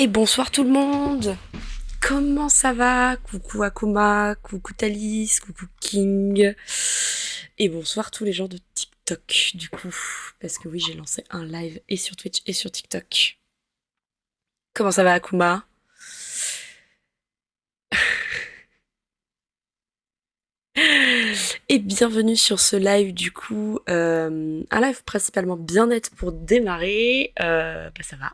Et bonsoir tout le monde. Comment ça va? Coucou Akuma, coucou Thalys, coucou King. Et bonsoir tous les gens de TikTok du coup. Parce que oui, j'ai lancé un live et sur Twitch et sur TikTok. Comment ça va Akuma? Et bienvenue sur ce live du coup, un live principalement bien-être pour démarrer. Ça va.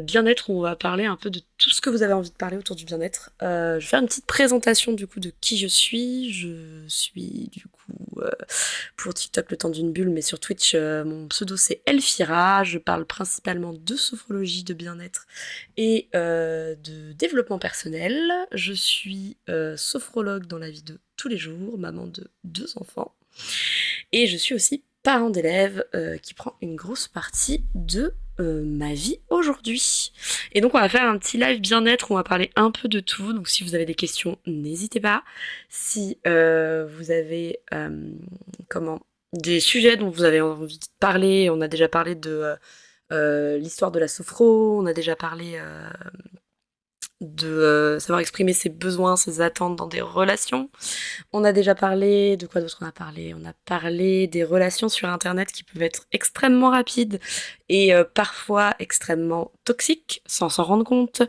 Bien-être, on va parler un peu de tout ce que vous avez envie de parler autour du bien-être. Je vais faire une petite présentation du coup de qui je suis. Je suis du coup pour TikTok le temps d'une bulle, mais sur Twitch, mon pseudo c'est Elfira. Je parle principalement de sophrologie, de bien-être et de développement personnel. Je suis sophrologue dans la vie de tous les jours, maman de 2 enfants. Et je suis aussi parent d'élèves qui prend une grosse partie de ma vie aujourd'hui. Et donc on va faire un petit live bien-être, on va parler un peu de tout. Donc si vous avez des questions, n'hésitez pas. Si vous avez comment des sujets dont vous avez envie de parler, on a déjà parlé de l'histoire de la sophro, on a déjà parlé de savoir exprimer ses besoins, ses attentes dans des relations. On a déjà parlé de quoi d'autre on a parlé? On a parlé des relations sur internet qui peuvent être extrêmement rapides et parfois extrêmement toxiques sans s'en rendre compte.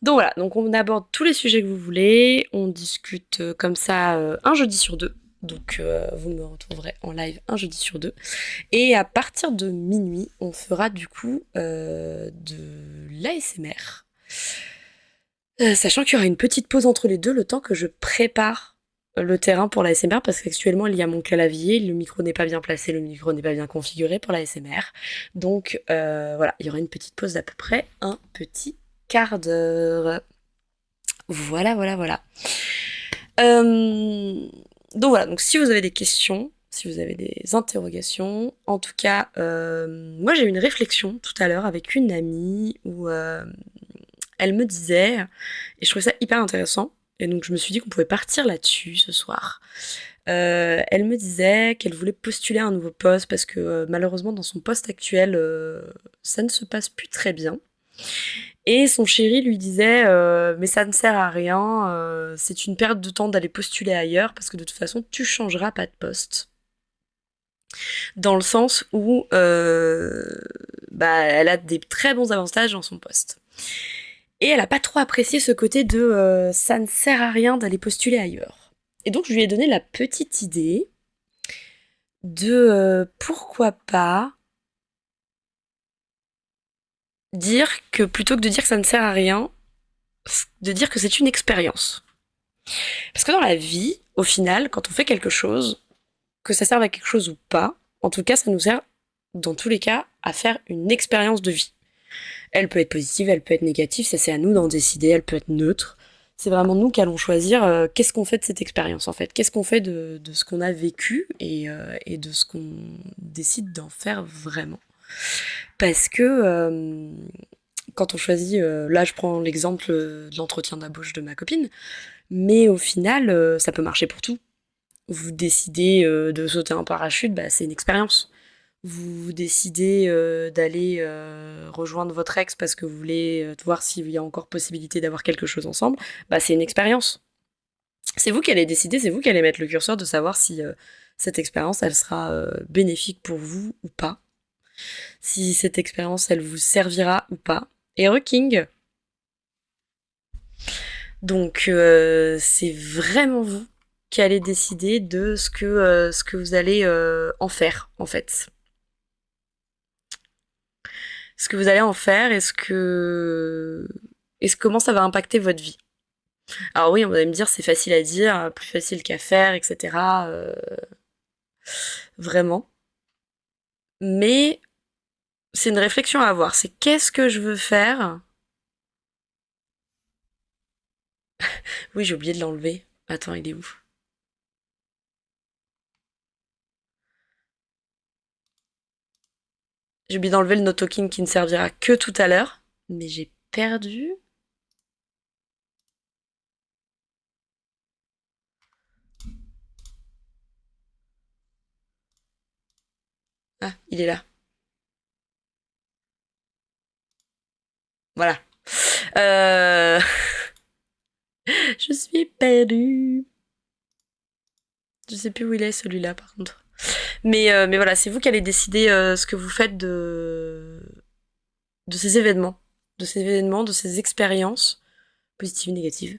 Donc voilà, donc on aborde tous les sujets que vous voulez, on discute comme ça un jeudi sur deux. Donc vous me retrouverez en live un jeudi sur deux. Et à partir de minuit, on fera du coup de l'ASMR. Sachant qu'il y aura une petite pause entre les deux, le temps que je prépare le terrain pour la l'ASMR, parce qu'actuellement il y a mon clavier, le micro n'est pas bien placé, le micro n'est pas bien configuré pour la l'ASMR. Donc voilà, il y aura une petite pause d'à peu près un petit quart d'heure. Voilà, voilà, voilà. Euh, donc voilà, donc si vous avez des questions, si vous avez des interrogations, en tout cas, moi j'ai eu une réflexion tout à l'heure avec une amie où elle me disait, et je trouvais ça hyper intéressant, et donc je me suis dit qu'on pouvait partir là-dessus ce soir. Elle me disait qu'elle voulait postuler à un nouveau poste parce que malheureusement dans son poste actuel, ça ne se passe plus très bien. Et son chéri lui disait mais ça ne sert à rien, c'est une perte de temps d'aller postuler ailleurs parce que de toute façon tu changeras pas de poste. Dans le sens où elle a des très bons avantages dans son poste. Et elle a pas trop apprécié ce côté de ça ne sert à rien d'aller postuler ailleurs. Et donc je lui ai donné la petite idée de pourquoi pas dire que plutôt que de dire que ça ne sert à rien, de dire que c'est une expérience. Parce que dans la vie, au final, quand on fait quelque chose, que ça serve à quelque chose ou pas, en tout cas, ça nous sert, dans tous les cas, à faire une expérience de vie. Elle peut être positive, elle peut être négative, ça c'est à nous d'en décider, elle peut être neutre. C'est vraiment nous qui allons choisir qu'est-ce qu'on fait de cette expérience en fait, qu'est-ce qu'on fait de ce qu'on a vécu et de ce qu'on décide d'en faire vraiment. Parce que quand on choisit, là je prends l'exemple de l'entretien d'embauche de ma copine, mais au final ça peut marcher pour tout. Vous décidez de sauter en parachute, bah, c'est une expérience. Vous décidez d'aller rejoindre votre ex parce que vous voulez voir s'il y a encore possibilité d'avoir quelque chose ensemble, bah c'est une expérience. C'est vous qui allez décider, c'est vous qui allez mettre le curseur de savoir si cette expérience elle sera bénéfique pour vous ou pas. Si cette expérience elle vous servira ou pas. Et King. Donc c'est vraiment vous qui allez décider de ce que vous allez en faire en fait. Ce que vous allez en faire comment ça va impacter votre vie. Alors oui, on va me dire c'est facile à dire, plus facile qu'à faire, etc. Vraiment. Mais c'est une réflexion à avoir. C'est qu'est-ce que je veux faire. Oui, j'ai oublié de l'enlever. Attends, il est où? J'ai oublié d'enlever le no talking qui ne servira que tout à l'heure. Mais j'ai perdu. Ah, il est là. Voilà. Euh, je suis perdue. Je sais plus où il est celui-là par contre. Mais voilà, c'est vous qui allez décider ce que vous faites de ces événements. De ces événements, de ces expériences, positives, négatives.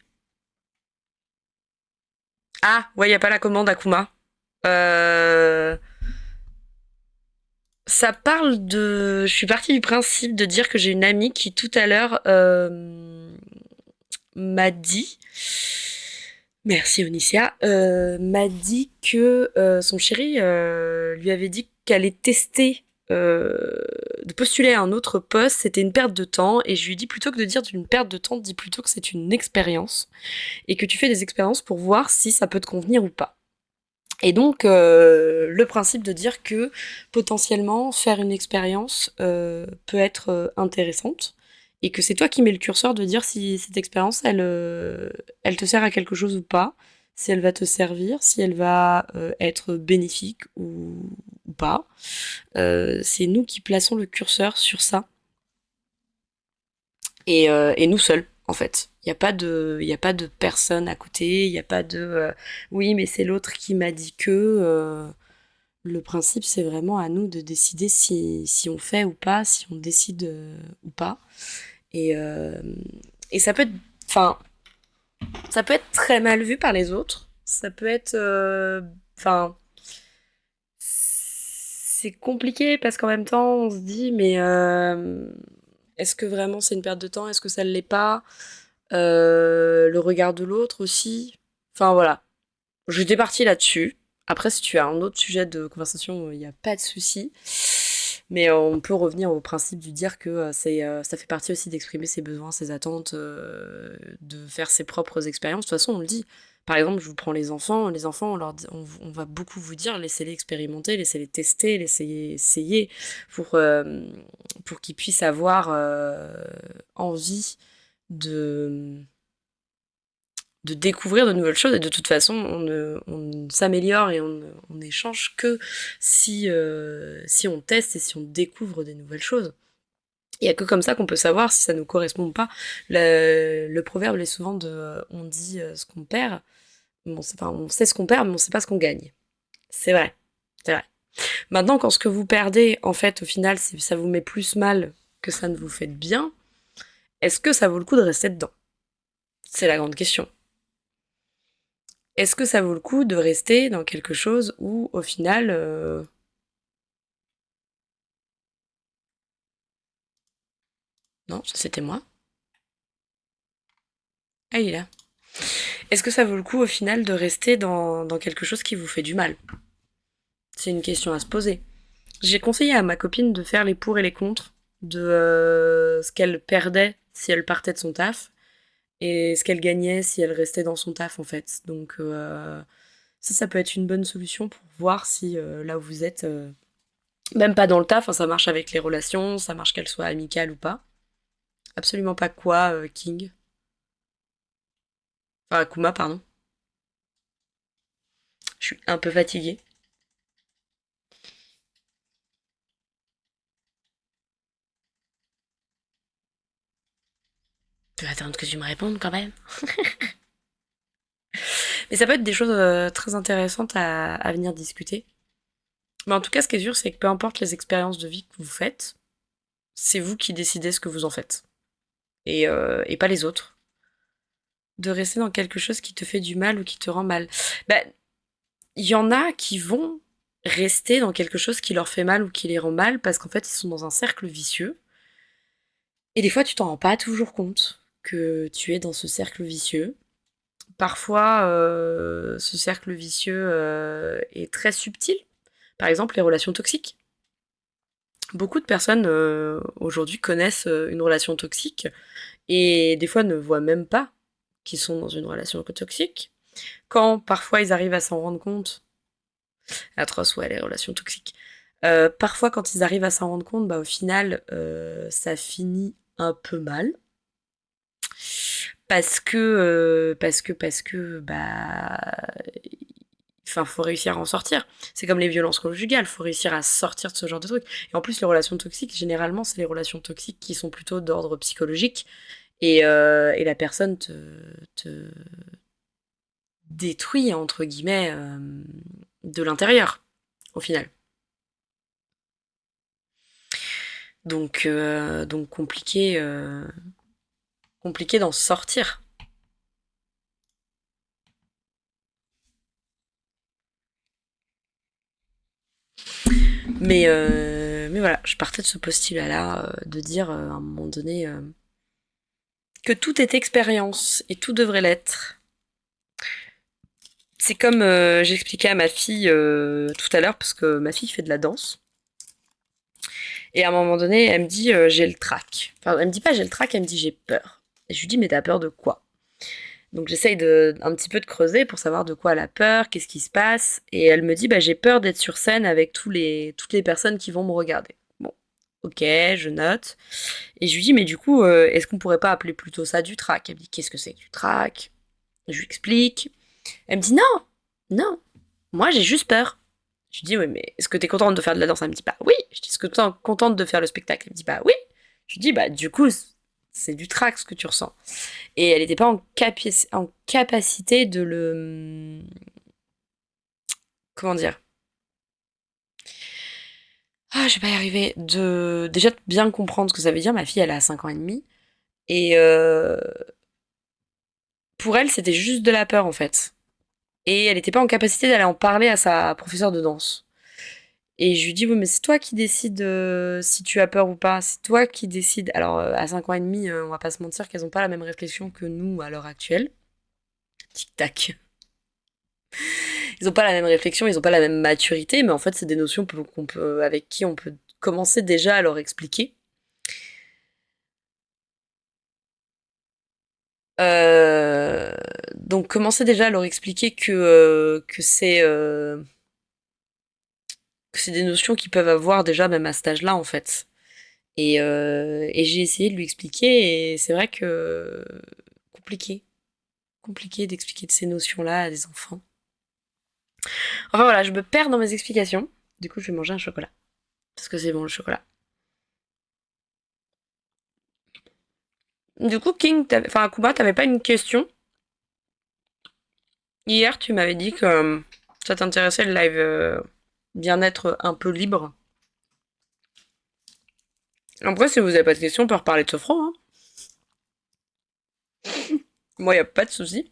Ah, ouais, il n'y a pas la commande Akuma. Euh, Ça parle de... Je suis partie du principe de dire que j'ai une amie qui tout à l'heure m'a dit... Merci Onicia. M'a dit que son chéri lui avait dit qu'elle allait tester de postuler à un autre poste, c'était une perte de temps. Et je lui ai dit plutôt que de dire d'une perte de temps, dis plutôt que c'est une expérience. Et que tu fais des expériences pour voir si ça peut te convenir ou pas. Et donc, le principe de dire que potentiellement faire une expérience peut être intéressante et que c'est toi qui mets le curseur de dire si cette expérience, elle te sert à quelque chose ou pas, si elle va te servir, si elle va être bénéfique ou pas. C'est nous qui plaçons le curseur sur ça et nous seuls, en fait. Il y a pas de personne à côté, il n'y a pas de oui, mais c'est l'autre qui m'a dit que. Le principe, c'est vraiment à nous de décider si on fait ou pas, si on décide ou pas. Et, euh, et ça peut être, enfin, ça peut être très mal vu par les autres. Ça peut être, enfin, c'est compliqué parce qu'en même temps, on se dit, mais est-ce que vraiment c'est une perte de temps? Est-ce que ça ne l'est pas? Le regard de l'autre aussi. Enfin voilà, j'étais partie là-dessus. Après, si tu as un autre sujet de conversation, il n'y a pas de souci. Mais on peut revenir au principe du dire que ça fait partie aussi d'exprimer ses besoins, ses attentes, de faire ses propres expériences. De toute façon, on le dit. Par exemple, je vous prends les enfants. Les enfants, on va beaucoup vous dire, laissez-les expérimenter, laissez-les tester, laissez-les essayer pour qu'ils puissent avoir envie de, de découvrir de nouvelles choses. Et de toute façon, on ne s'améliore et on n'échange que si on teste et si on découvre des nouvelles choses. Il n'y a que comme ça qu'on peut savoir si ça nous correspond ou pas. Le proverbe est souvent de on dit ce qu'on perd, enfin, on sait ce qu'on perd, mais on sait pas ce qu'on gagne. C'est vrai, c'est vrai. Maintenant, quand ce que vous perdez, en fait, au final, ça vous met plus mal que ça ne vous fait de bien, est-ce que ça vaut le coup de rester dedans? C'est la grande question. Est-ce que ça vaut le coup de rester dans quelque chose où, au final, non, ça c'était moi. Ah, il est là. Est-ce que ça vaut le coup, au final, de rester dans quelque chose qui vous fait du mal? C'est une question à se poser. J'ai conseillé à ma copine de faire les pour et les contre de ce qu'elle perdait si elle partait de son taf et ce qu'elle gagnait si elle restait dans son taf, en fait. Donc, ça peut être une bonne solution pour voir si là où vous êtes, même pas dans le taf, hein, ça marche avec les relations, ça marche qu'elles soient amicales ou pas. Absolument pas quoi, King. Enfin, Akuma, pardon. Je suis un peu fatiguée. Je vais attendre que tu me répondes quand même. Mais ça peut être des choses très intéressantes à venir discuter. Mais en tout cas, ce qui est sûr, c'est que peu importe les expériences de vie que vous faites, c'est vous qui décidez ce que vous en faites. Et pas les autres. De rester dans quelque chose qui te fait du mal ou qui te rend mal. Bah, il y en a qui vont rester dans quelque chose qui leur fait mal ou qui les rend mal parce qu'en fait, ils sont dans un cercle vicieux. Et des fois, tu t'en rends pas toujours compte que tu es dans ce cercle vicieux. Parfois, ce cercle vicieux est très subtil. Par exemple, les relations toxiques. Beaucoup de personnes aujourd'hui connaissent une relation toxique et des fois ne voient même pas qu'ils sont dans une relation toxique. Quand parfois ils arrivent à s'en rendre compte, atroce, ouais, les relations toxiques. Parfois, quand ils arrivent à s'en rendre compte, bah, au final, ça finit un peu mal. Parce que, bah, Enfin, faut réussir à en sortir. C'est comme les violences conjugales, faut réussir à sortir de ce genre de trucs. Et en plus, les relations toxiques, généralement, c'est les relations toxiques qui sont plutôt d'ordre psychologique. Et la personne te détruit, entre guillemets, de l'intérieur, au final. Donc compliqué, compliqué d'en sortir. Mais voilà, je partais de ce postulat-là, de dire à un moment donné que tout est expérience et tout devrait l'être. C'est comme j'expliquais à ma fille tout à l'heure, parce que ma fille fait de la danse. Et à un moment donné, elle me dit j'ai le trac. Enfin, elle me dit pas j'ai le trac, elle me dit j'ai peur. Et je lui dis mais t'as peur de quoi? Donc j'essaye un petit peu de creuser pour savoir de quoi elle a peur, qu'est-ce qui se passe. Et elle me dit bah j'ai peur d'être sur scène avec toutes les personnes qui vont me regarder. Bon, ok, je note. Et je lui dis mais du coup est-ce qu'on pourrait pas appeler plutôt ça du trac? Elle me dit qu'est-ce que c'est que du trac? Je lui explique. Elle me dit non, non, moi j'ai juste peur. Je lui dis oui mais est-ce que t'es contente de faire de la danse? Elle me dit bah oui. Je dis est-ce que t'es contente de faire le spectacle? Elle me dit bah oui. Je lui dis bah du coup c'est du trac ce que tu ressens. Et elle n'était pas en capacité de le... Comment dire? Ah, je vais pas y arriver. Déjà, de bien comprendre ce que ça veut dire. Ma fille, elle a 5 ans et demi. Et pour elle, c'était juste de la peur, en fait. Et elle n'était pas en capacité d'aller en parler à sa professeure de danse. Et je lui dis, oui, mais c'est toi qui décides si tu as peur ou pas. C'est toi qui décides. Alors, à 5 ans et demi, on va pas se mentir qu'elles n'ont pas la même réflexion que nous à l'heure actuelle. Tic-tac. Ils n'ont pas la même réflexion, ils n'ont pas la même maturité, mais en fait, c'est des notions avec qui on peut commencer déjà à leur expliquer. Euh, donc, commencer déjà à leur expliquer que c'est des notions qu'ils peuvent avoir déjà même à cet âge-là, en fait. Et j'ai essayé de lui expliquer, et c'est vrai que compliqué, compliqué d'expliquer de ces notions-là à des enfants. Enfin voilà, je me perds dans mes explications. Du coup, je vais manger un chocolat parce que c'est bon le chocolat. Du coup, enfin Akuba, t'avais pas une question? Hier, tu m'avais dit que ça t'intéressait le live bien-être un peu libre. Après, si vous avez pas de questions, on peut reparler de Sofran. Hein. Moi, y a pas de souci.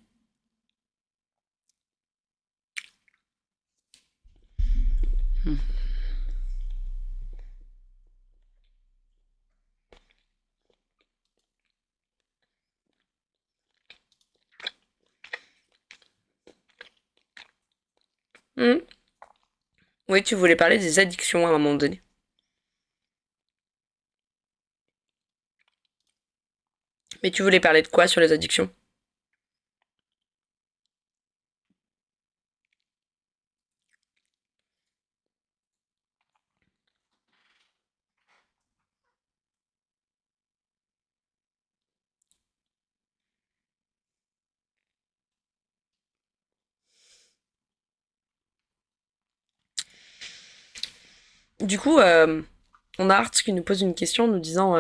Hmm. Oui, tu voulais parler des addictions à un moment donné. Mais tu voulais parler de quoi sur les addictions? Du coup, on a Art qui nous pose une question nous disant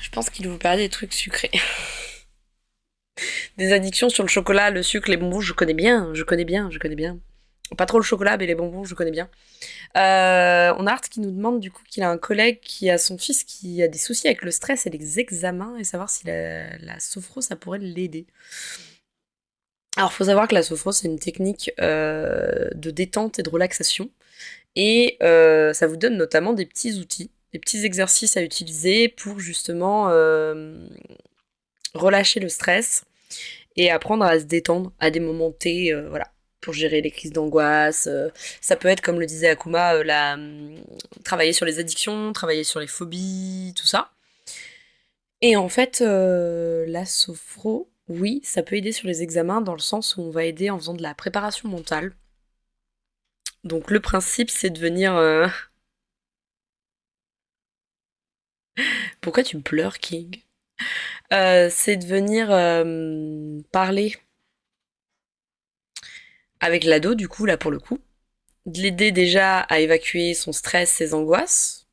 je pense qu'il vous parlait des trucs sucrés. Des addictions sur le chocolat, le sucre, les bonbons, je connais bien, je connais bien, je connais bien. Pas trop le chocolat, mais les bonbons, je connais bien. On a Art qui nous demande du coup qu'il a un collègue qui a son fils qui a des soucis avec le stress et les examens et savoir si la sophro ça pourrait l'aider. Alors faut savoir que la sophro c'est une technique de détente et de relaxation et ça vous donne notamment des petits outils, des petits exercices à utiliser pour justement relâcher le stress et apprendre à se détendre à des moments T, voilà, pour gérer les crises d'angoisse. Ça peut être, comme le disait Akuma, travailler sur les addictions, travailler sur les phobies, tout ça. Et en fait, la sophro, oui, ça peut aider sur les examens dans le sens où on va aider en faisant de la préparation mentale. Donc le principe, c'est de venir... Pourquoi tu pleures, King? C'est de venir parler. avec l'ado, du coup, là pour le coup, de l'aider déjà à évacuer son stress, ses angoisses,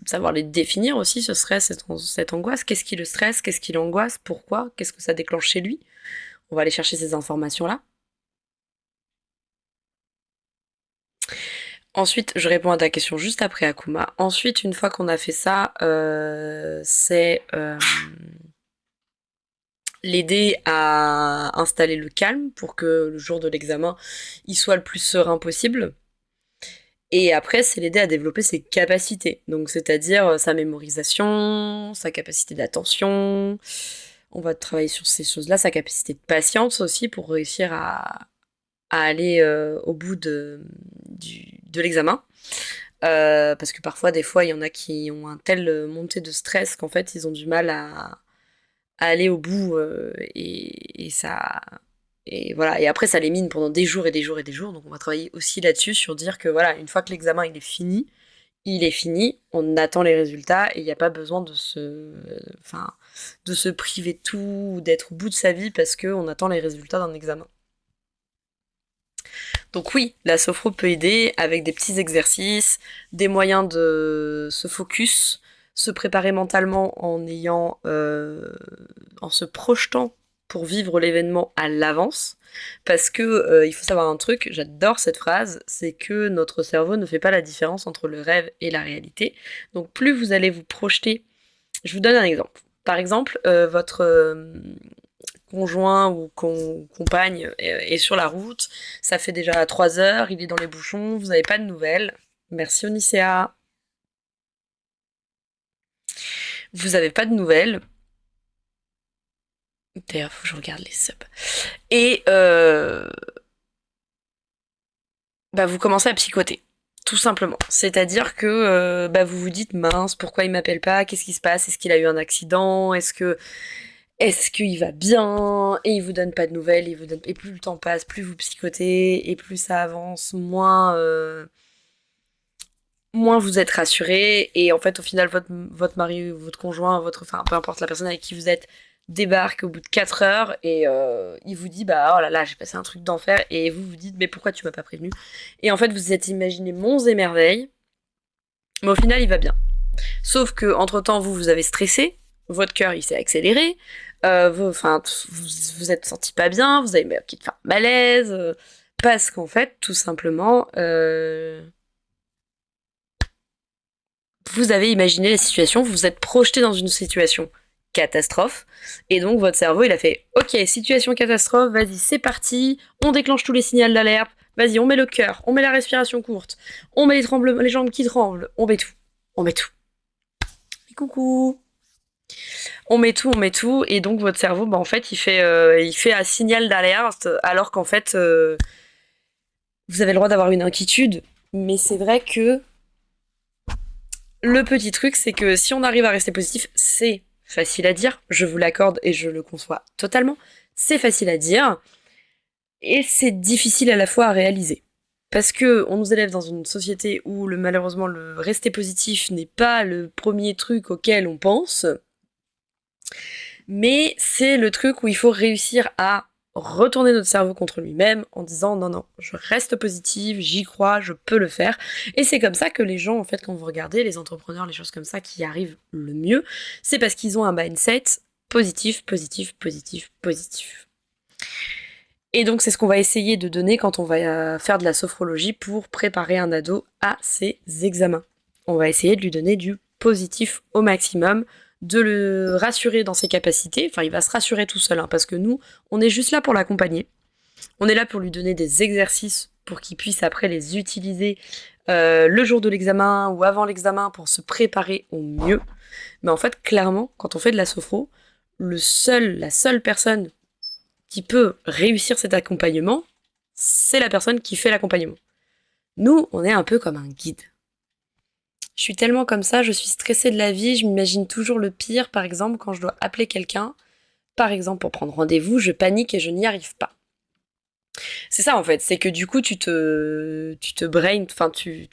savoir les définir aussi, ce stress, cette angoisse. Qu'est-ce qui le stresse, qu'est-ce qui l'angoisse, pourquoi, qu'est-ce que ça déclenche chez lui. On va aller chercher ces informations-là. Ensuite, je réponds à ta question juste après Akuma. Ensuite, une fois qu'on a fait ça, c'est l'aider à installer le calme pour que le jour de l'examen, il soit le plus serein possible. Et après, c'est l'aider à développer ses capacités. Donc, c'est-à-dire sa mémorisation, sa capacité d'attention. On va travailler sur ces choses-là, sa capacité de patience aussi pour réussir à aller au bout de l'examen. Parce que parfois, des fois, il y en a qui ont un tel montée de stress qu'en fait, ils ont du mal à aller au bout et ça et voilà, et après ça les mine pendant des jours et des jours et des jours. Donc on va travailler aussi là-dessus sur dire que voilà, une fois que l'examen il est fini, on attend les résultats et il n'y a pas besoin de se priver de tout ou d'être au bout de sa vie parce qu'on attend les résultats d'un examen. Donc oui, la sophro peut aider avec des petits exercices, des moyens de se focus, se préparer mentalement en se projetant pour vivre l'événement à l'avance. Parce que il faut savoir un truc, j'adore cette phrase, c'est que notre cerveau ne fait pas la différence entre le rêve et la réalité. Donc plus vous allez vous projeter, je vous donne un exemple. Par exemple, votre conjoint ou compagne est sur la route, ça fait déjà 3 heures, il est dans les bouchons, vous n'avez pas de nouvelles. Merci Onicea. Vous n'avez pas de nouvelles. D'ailleurs, faut que je regarde les subs. Et vous commencez à psychoter. Tout simplement. C'est-à-dire que vous vous dites mince, pourquoi il m'appelle pas? Qu'est-ce qui se passe? Est-ce qu'il a eu un accident? Est-ce qu'il va bien? Et il vous donne pas de nouvelles, et plus le temps passe, plus vous psychotez, et plus ça avance, moins vous êtes rassuré, et en fait au final votre mari, votre conjoint, enfin peu importe la personne avec qui vous êtes, débarque au bout de 4 heures et il vous dit bah oh là là j'ai passé un truc d'enfer, et vous vous dites mais pourquoi tu m'as pas prévenu? Et en fait vous êtes imaginé monts et merveilles, mais au final il va bien. Sauf que entre temps vous avez stressé, votre cœur il s'est accéléré, vous êtes senti pas bien, vous avez une petite malaise, parce qu'en fait tout simplement vous avez imaginé la situation, vous vous êtes projeté dans une situation catastrophe, et donc votre cerveau il a fait ok, situation catastrophe, vas-y c'est parti, on déclenche tous les signaux d'alerte, vas-y on met le cœur, on met la respiration courte, on met les jambes qui tremblent, on met tout. Et coucou. On met tout, et donc votre cerveau, en fait, il fait un signal d'alerte, alors qu'en fait, vous avez le droit d'avoir une inquiétude, mais c'est vrai que le petit truc, c'est que si on arrive à rester positif, c'est facile à dire, je vous l'accorde et je le conçois totalement, c'est facile à dire, et c'est difficile à la fois à réaliser. Parce que on nous élève dans une société où malheureusement le rester positif n'est pas le premier truc auquel on pense, mais c'est le truc où il faut réussir à retourner notre cerveau contre lui-même en disant non, je reste positive, j'y crois, je peux le faire. Et c'est comme ça que les gens, en fait, quand vous regardez les entrepreneurs, les choses comme ça qui arrivent le mieux, c'est parce qu'ils ont un mindset positif. Et donc c'est ce qu'on va essayer de donner quand on va faire de la sophrologie pour préparer un ado à ses examens. On va essayer de lui donner du positif au maximum, de le rassurer dans ses capacités. Enfin, il va se rassurer tout seul, parce que nous, on est juste là pour l'accompagner. On est là pour lui donner des exercices pour qu'il puisse après les utiliser le jour de l'examen ou avant l'examen pour se préparer au mieux. Mais en fait, clairement, quand on fait de la sophro, la seule personne qui peut réussir cet accompagnement, c'est la personne qui fait l'accompagnement. Nous, on est un peu comme un guide. Je suis tellement comme ça, je suis stressée de la vie, je m'imagine toujours le pire, par exemple, quand je dois appeler quelqu'un, par exemple pour prendre rendez-vous, je panique et je n'y arrive pas. C'est ça en fait, c'est que du coup tu te brain, enfin tu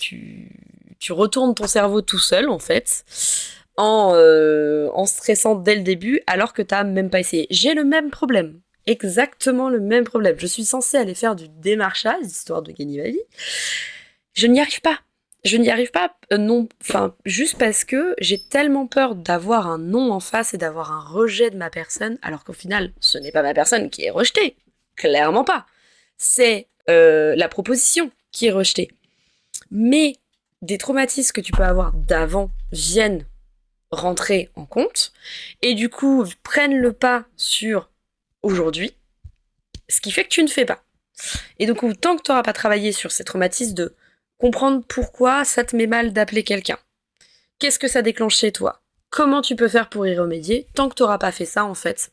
retournes ton cerveau tout seul en fait, en stressant dès le début alors que t'as même pas essayé. J'ai le même problème. exactement le même problème. Je suis censée aller faire du démarchage, histoire de gagner ma vie. Je n'y arrive pas. Je n'y arrive pas, non, enfin, juste parce que j'ai tellement peur d'avoir un non en face et d'avoir un rejet de ma personne, alors qu'au final, ce n'est pas ma personne qui est rejetée. Clairement pas. C'est la proposition qui est rejetée. Mais des traumatismes que tu peux avoir d'avant viennent rentrer en compte, et du coup, prennent le pas sur aujourd'hui, ce qui fait que tu ne fais pas. Et donc, tant que tu n'auras pas travaillé sur ces traumatismes de comprendre pourquoi ça te met mal d'appeler quelqu'un, qu'est-ce que ça déclenche chez toi, comment tu peux faire pour y remédier, tant que tu n'auras pas fait ça, en fait,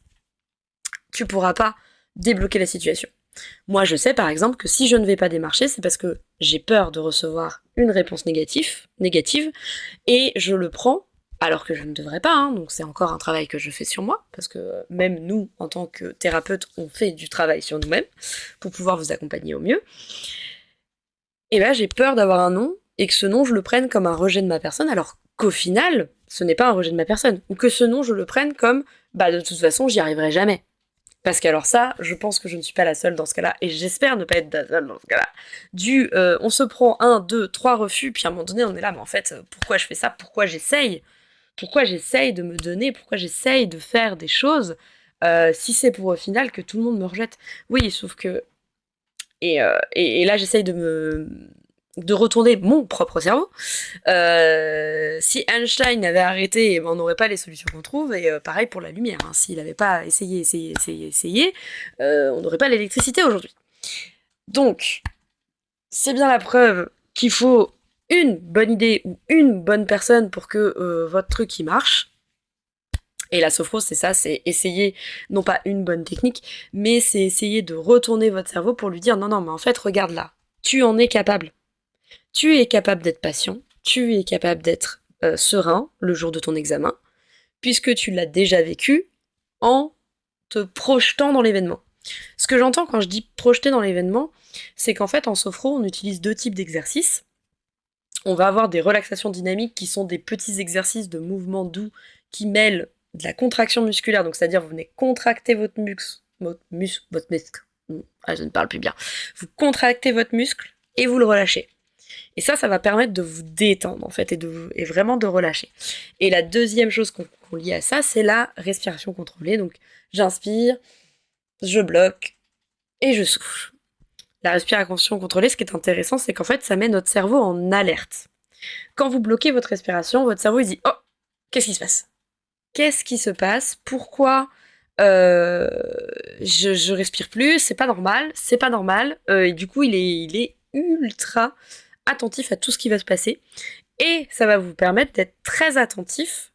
tu pourras pas débloquer la situation. Moi, je sais par exemple que si je ne vais pas démarcher, c'est parce que j'ai peur de recevoir une réponse négative, et je le prends alors que je ne devrais pas, hein, donc c'est encore un travail que je fais sur moi, parce que même nous, en tant que thérapeutes, on fait du travail sur nous-mêmes pour pouvoir vous accompagner au mieux. Et là, j'ai peur d'avoir un non, et que ce non, je le prenne comme un rejet de ma personne, alors qu'au final, ce n'est pas un rejet de ma personne, ou que ce non, je le prenne comme, de toute façon, j'y arriverai jamais. Parce qu'alors ça, je pense que je ne suis pas la seule dans ce cas-là, et j'espère ne pas être la seule dans ce cas-là. On se prend 1, 2, 3 refus, puis à un moment donné, on est là, mais en fait, pourquoi je fais ça? Pourquoi j'essaye de me donner? Pourquoi j'essaye de faire des choses si c'est pour au final que tout le monde me rejette? Oui, sauf que... Et là, j'essaye de retourner mon propre cerveau. Si Einstein avait arrêté, on n'aurait pas les solutions qu'on trouve, et pareil pour la lumière, hein. S'il n'avait pas essayé, on n'aurait pas l'électricité aujourd'hui. Donc, c'est bien la preuve qu'il faut une bonne idée ou une bonne personne pour que votre truc y marche. Et la sophrose, c'est ça, c'est essayer, non pas une bonne technique, mais c'est essayer de retourner votre cerveau pour lui dire non, mais en fait, regarde là, tu en es capable. Tu es capable d'être patient, tu es capable d'être serein le jour de ton examen, puisque tu l'as déjà vécu en te projetant dans l'événement. Ce que j'entends quand je dis projeter dans l'événement, c'est qu'en fait, en sophro, on utilise 2 types d'exercices. On va avoir des relaxations dynamiques qui sont des petits exercices de mouvements doux qui mêlent de la contraction musculaire, donc c'est-à-dire vous venez contracter votre muscle. Je ne parle plus bien. Vous contractez votre muscle et vous le relâchez. Et ça va permettre de vous détendre, en fait, et vraiment de relâcher. Et la deuxième chose qu'on lie à ça, c'est la respiration contrôlée. Donc, j'inspire, je bloque, et je souffle. La respiration contrôlée, ce qui est intéressant, c'est qu'en fait, ça met notre cerveau en alerte. Quand vous bloquez votre respiration, votre cerveau, il dit « Oh, qu'est-ce qui se passe ? Qu'est-ce qui se passe ? Pourquoi je respire plus ? C'est pas normal. Et du coup, il est ultra attentif à tout ce qui va se passer. Et ça va vous permettre d'être très attentif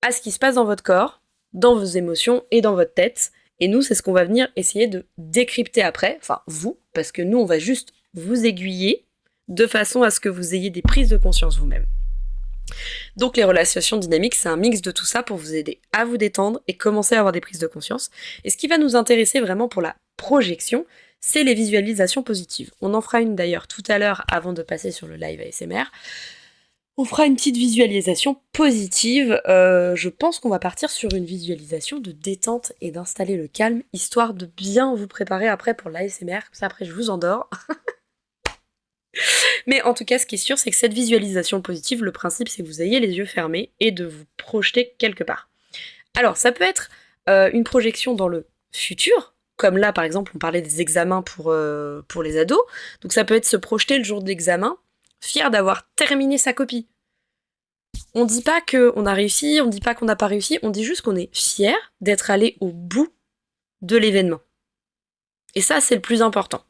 à ce qui se passe dans votre corps, dans vos émotions et dans votre tête. Et nous, c'est ce qu'on va venir essayer de décrypter après. Enfin, vous, parce que nous, on va juste vous aiguiller de façon à ce que vous ayez des prises de conscience vous-même. Donc les relaxations dynamiques, c'est un mix de tout ça pour vous aider à vous détendre et commencer à avoir des prises de conscience. Et ce qui va nous intéresser vraiment pour la projection, c'est les visualisations positives. On en fera une d'ailleurs tout à l'heure avant de passer sur le live ASMR. On fera une petite visualisation positive. Je pense qu'on va partir sur une visualisation de détente et d'installer le calme, histoire de bien vous préparer après pour l'ASMR. Comme ça, après, je vous endors. Mais en tout cas, ce qui est sûr, c'est que cette visualisation positive, le principe, c'est que vous ayez les yeux fermés et de vous projeter quelque part. Alors, ça peut être une projection dans le futur, comme là, par exemple, on parlait des examens pour les ados. Donc ça peut être se projeter le jour de l'examen, fier d'avoir terminé sa copie. On dit pas qu'on a réussi, on dit pas qu'on n'a pas réussi, on dit juste qu'on est fier d'être allé au bout de l'événement. Et ça, c'est le plus important.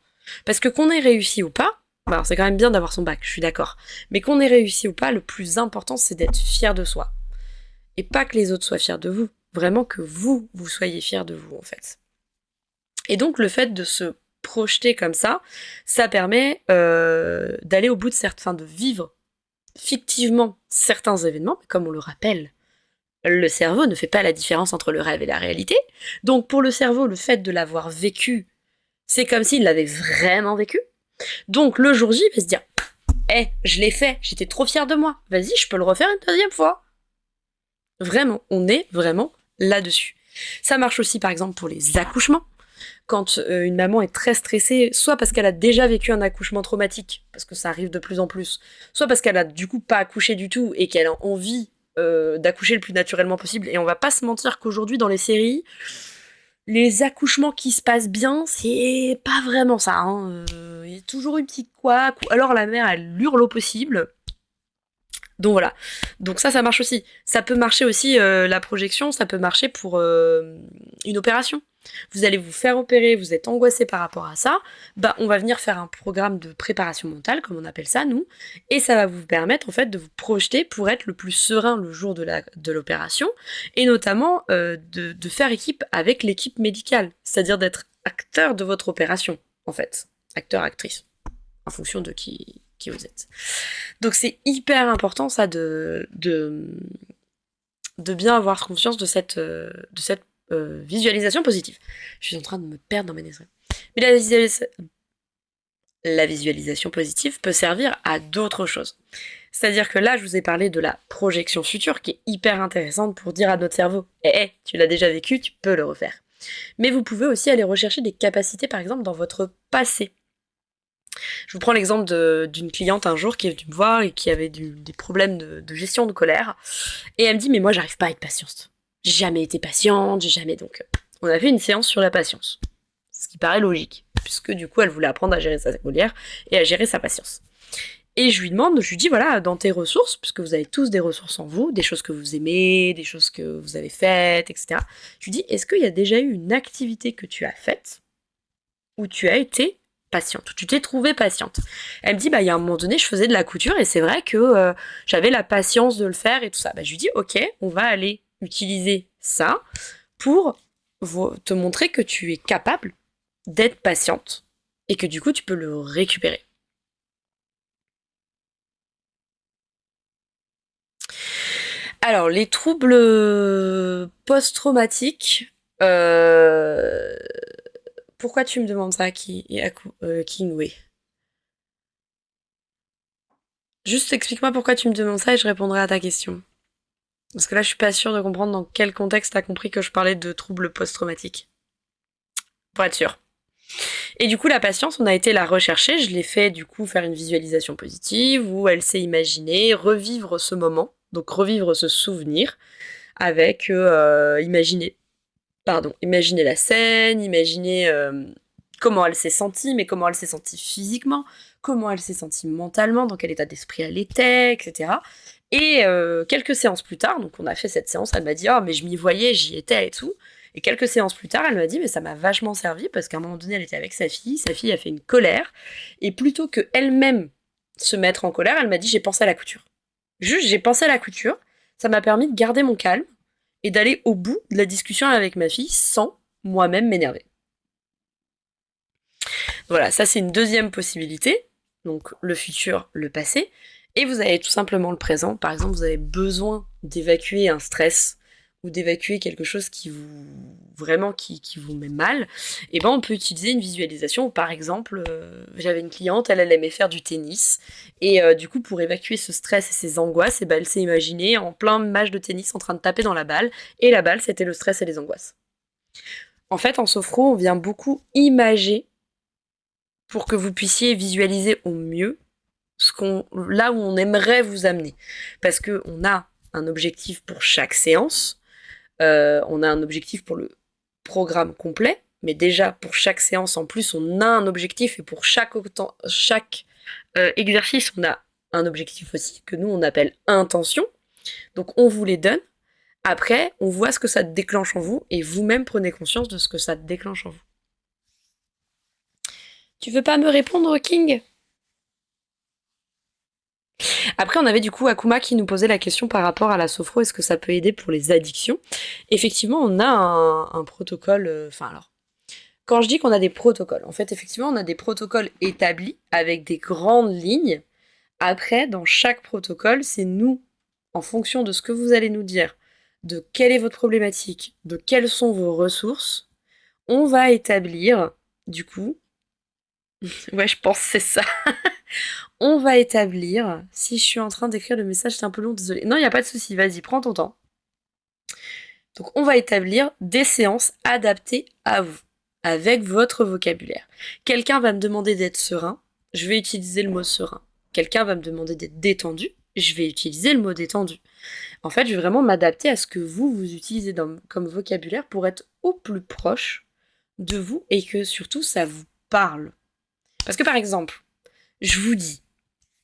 Parce que qu'on ait réussi ou pas, alors c'est quand même bien d'avoir son bac, je suis d'accord. Mais qu'on ait réussi ou pas, le plus important, c'est d'être fier de soi. Et pas que les autres soient fiers de vous. Vraiment que vous soyez fiers de vous, en fait. Et donc, le fait de se projeter comme ça permet d'aller au bout de vivre fictivement certains événements. Mais comme on le rappelle, le cerveau ne fait pas la différence entre le rêve et la réalité. Donc, pour le cerveau, le fait de l'avoir vécu, c'est comme s'il l'avait vraiment vécu. Donc le jour J, il va se dire « je l'ai fait, j'étais trop fière de moi. Vas-y, je peux le refaire une deuxième fois. » Vraiment, on est vraiment là-dessus. Ça marche aussi par exemple pour les accouchements. quand une maman est très stressée, soit parce qu'elle a déjà vécu un accouchement traumatique, parce que ça arrive de plus en plus, soit parce qu'elle a du coup pas accouché du tout et qu'elle a envie d'accoucher le plus naturellement possible. Et on va pas se mentir qu'aujourd'hui dans les séries, les accouchements qui se passent bien, c'est pas vraiment ça. Hein. Il y a toujours une petite couac, ou alors la mère elle hurle au possible. Donc voilà. Donc ça marche aussi. Ça peut marcher aussi, la projection, ça peut marcher pour une opération. Vous allez vous faire opérer, vous êtes angoissé par rapport à ça, bah on va venir faire un programme de préparation mentale, comme on appelle ça nous, et ça va vous permettre en fait de vous projeter pour être le plus serein le jour de l'opération, et notamment de faire équipe avec l'équipe médicale, c'est-à-dire d'être acteur de votre opération, en fait. Acteur, actrice, en fonction de qui vous êtes. Donc c'est hyper important ça de bien avoir conscience de cette visualisation positive. Je suis en train de me perdre dans mes extraits. Mais la visualisation positive peut servir à d'autres choses. C'est-à-dire que là, je vous ai parlé de la projection future qui est hyper intéressante pour dire à notre cerveau tu l'as déjà vécu, tu peux le refaire. Mais vous pouvez aussi aller rechercher des capacités, par exemple, dans votre passé. Je vous prends l'exemple d'une cliente un jour qui est venue me voir et qui avait des problèmes de gestion de colère. Et elle me dit, mais moi, j'arrive pas à être patiente. J'ai jamais été patiente, j'ai jamais... Donc, on a fait une séance sur la patience. Ce qui paraît logique, puisque du coup, elle voulait apprendre à gérer sa colère et à gérer sa patience. Et je lui dis, voilà, dans tes ressources, puisque vous avez tous des ressources en vous, des choses que vous aimez, des choses que vous avez faites, etc. Je lui dis, est-ce qu'il y a déjà eu une activité que tu as faite où tu as été patiente, où tu t'es trouvée patiente? Elle me dit, il y a un moment donné, je faisais de la couture et c'est vrai que j'avais la patience de le faire et tout ça. Je lui dis, ok, on va aller utiliser ça pour te montrer que tu es capable d'être patiente et que du coup, tu peux le récupérer. Alors, les troubles post-traumatiques, pourquoi tu me demandes ça, King Wei? Juste explique-moi pourquoi tu me demandes ça et je répondrai à ta question. Parce que là, je suis pas sûre de comprendre dans quel contexte t'as compris que je parlais de troubles post-traumatiques. Pour être sûre. Et du coup, la patience, on a été la rechercher. Je l'ai fait, du coup, faire une visualisation positive où elle s'est imaginée revivre ce moment, donc revivre ce souvenir avec imaginer la scène, imaginer comment elle s'est sentie, mais comment elle s'est sentie physiquement, comment elle s'est sentie mentalement, dans quel état d'esprit elle était, etc. Et quelques séances plus tard, donc on a fait cette séance, elle m'a dit « Oh, mais je m'y voyais, j'y étais et tout ». Et quelques séances plus tard, elle m'a dit « Mais ça m'a vachement servi parce qu'à un moment donné, elle était avec sa fille a fait une colère, et plutôt que elle-même se mettre en colère, elle m'a dit « J'ai pensé à la couture ». Juste, j'ai pensé à la couture, ça m'a permis de garder mon calme et d'aller au bout de la discussion avec ma fille sans moi-même m'énerver. Voilà, ça c'est une deuxième possibilité, donc le futur, le passé, et vous avez tout simplement le présent. Par exemple, vous avez besoin d'évacuer un stress ou d'évacuer quelque chose qui vous vraiment qui vous met mal, et on peut utiliser une visualisation. Par exemple, j'avais une cliente, elle aimait faire du tennis, et du coup pour évacuer ce stress et ces angoisses, elle s'est imaginée en plein match de tennis en train de taper dans la balle, et la balle c'était le stress et les angoisses. En fait, en sophro, on vient beaucoup imager pour que vous puissiez visualiser au mieux là où on aimerait vous amener. Parce qu'on a un objectif pour chaque séance, on a un objectif pour le programme complet, mais déjà pour chaque séance en plus, on a un objectif, et pour chaque exercice, on a un objectif aussi, que nous on appelle intention. Donc on vous les donne. Après, on voit ce que ça déclenche en vous, et vous-même prenez conscience de ce que ça déclenche en vous. Tu veux pas me répondre, King? Après, on avait du coup Akuma qui nous posait la question par rapport à la sophro, est-ce que ça peut aider pour les addictions? Effectivement, on a un protocole, quand je dis qu'on a des protocoles, en fait, effectivement, on a des protocoles établis avec des grandes lignes. Après, dans chaque protocole, c'est nous, en fonction de ce que vous allez nous dire, de quelle est votre problématique, de quelles sont vos ressources, on va établir, du coup, ouais, je pense que c'est ça. On va établir, si je suis en train d'écrire le message, c'est un peu long, désolé. Non, il n'y a pas de souci, vas-y, prends ton temps. Donc, on va établir des séances adaptées à vous. avec votre vocabulaire. Quelqu'un va me demander d'être serein, je vais utiliser le mot serein. Quelqu'un va me demander d'être détendu, je vais utiliser le mot détendu. En fait, je vais vraiment m'adapter à ce que vous utilisez comme vocabulaire pour être au plus proche de vous et que surtout ça vous parle. Parce que par exemple, je vous dis